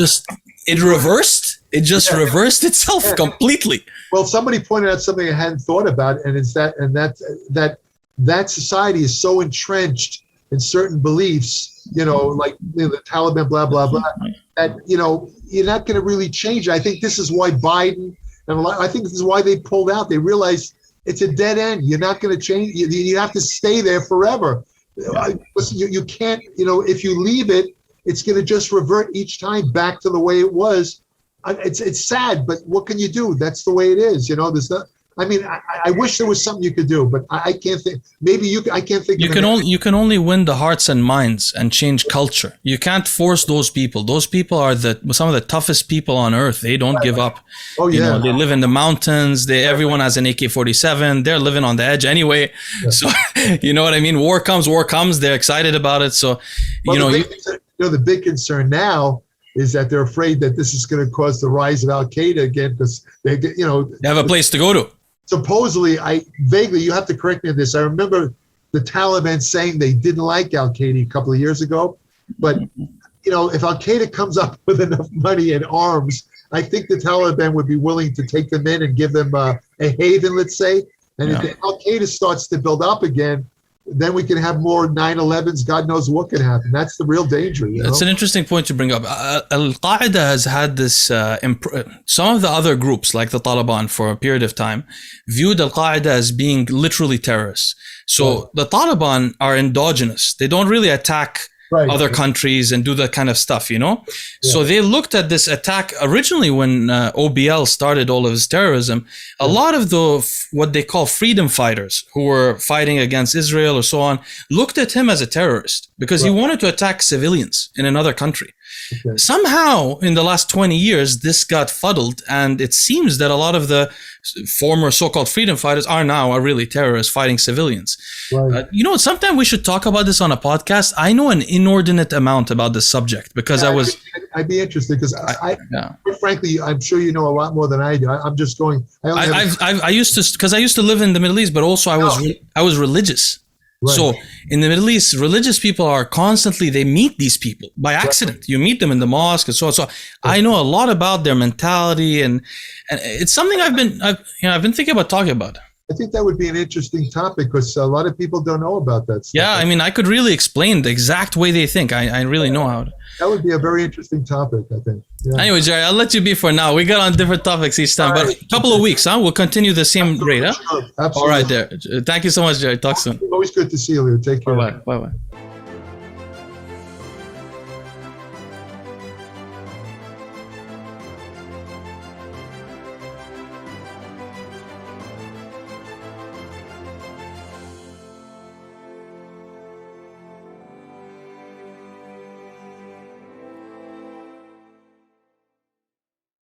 It reversed. It just reversed itself completely. Well, somebody pointed out something I hadn't thought about, and it's that society is so entrenched in certain beliefs, like the Taliban, blah blah blah, that you're not going to really change it. I think this is why Biden, and I think this is why they pulled out. They realized it's a dead end. You're not going to change. You have to stay there forever. You can't, if you leave it, it's going to just revert each time back to the way it was. It's sad, but what can you do? That's the way it is. There's not. I mean, I wish there was something you could do, but I can't think. Maybe I can't think. You can only win the hearts and minds and change culture. You can't force those people. Those people are some of the toughest people on earth. They don't give up. Oh yeah. They live in the mountains. Everyone has an AK-47. They're living on the edge anyway. Yeah. So you know what I mean. War comes. They're excited about it. So the big concern now is that they're afraid that this is going to cause the rise of Al Qaeda again, because they have a place to go to. Supposedly, you have to correct me on this. I remember the Taliban saying they didn't like Al Qaeda a couple of years ago, but if Al Qaeda comes up with enough money and arms, I think the Taliban would be willing to take them in and give them a haven, let's say. And if Al Qaeda starts to build up again, then we can have more 9/11s. God knows what can happen. That's the real danger. That's an interesting point to bring up. Al-Qaeda has had this, some of the other groups like the Taliban for a period of time viewed Al-Qaeda as being literally terrorists. So the Taliban are endogenous. They don't really attack other countries and do that kind of stuff, Yeah. So they looked at this attack originally when OBL started all of his terrorism. A lot of what they call freedom fighters who were fighting against Israel or so on looked at him as a terrorist because he wanted to attack civilians in another country. Okay. Somehow, in the last 20 years, this got fuddled, and it seems that a lot of the former so-called freedom fighters are really terrorists fighting civilians. Right. Sometime we should talk about this on a podcast. I know an inordinate amount about this subject because I'd be interested because frankly, I'm sure you know a lot more than I do. I'm just going. I used to live in the Middle East, but also I was religious. Right. So in the Middle East, religious people are constantly, they meet these people by accident. Right. You meet them in the mosque and so on. So I know a lot about their mentality, and it's something I've been thinking about talking about. I think that would be an interesting topic because a lot of people don't know about that stuff. Yeah, I mean, I could really explain the exact way they think. I really know how to. That would be a very interesting topic, I think. Yeah. Anyway, Jerry, I'll let you be for now. We got on different topics each time, but a couple of weeks, huh? We'll continue the same rate, huh? Absolutely. All right, there. Thank you so much, Jerry. Talk soon. Always good to see you. Take care. Bye-bye. Bye-bye.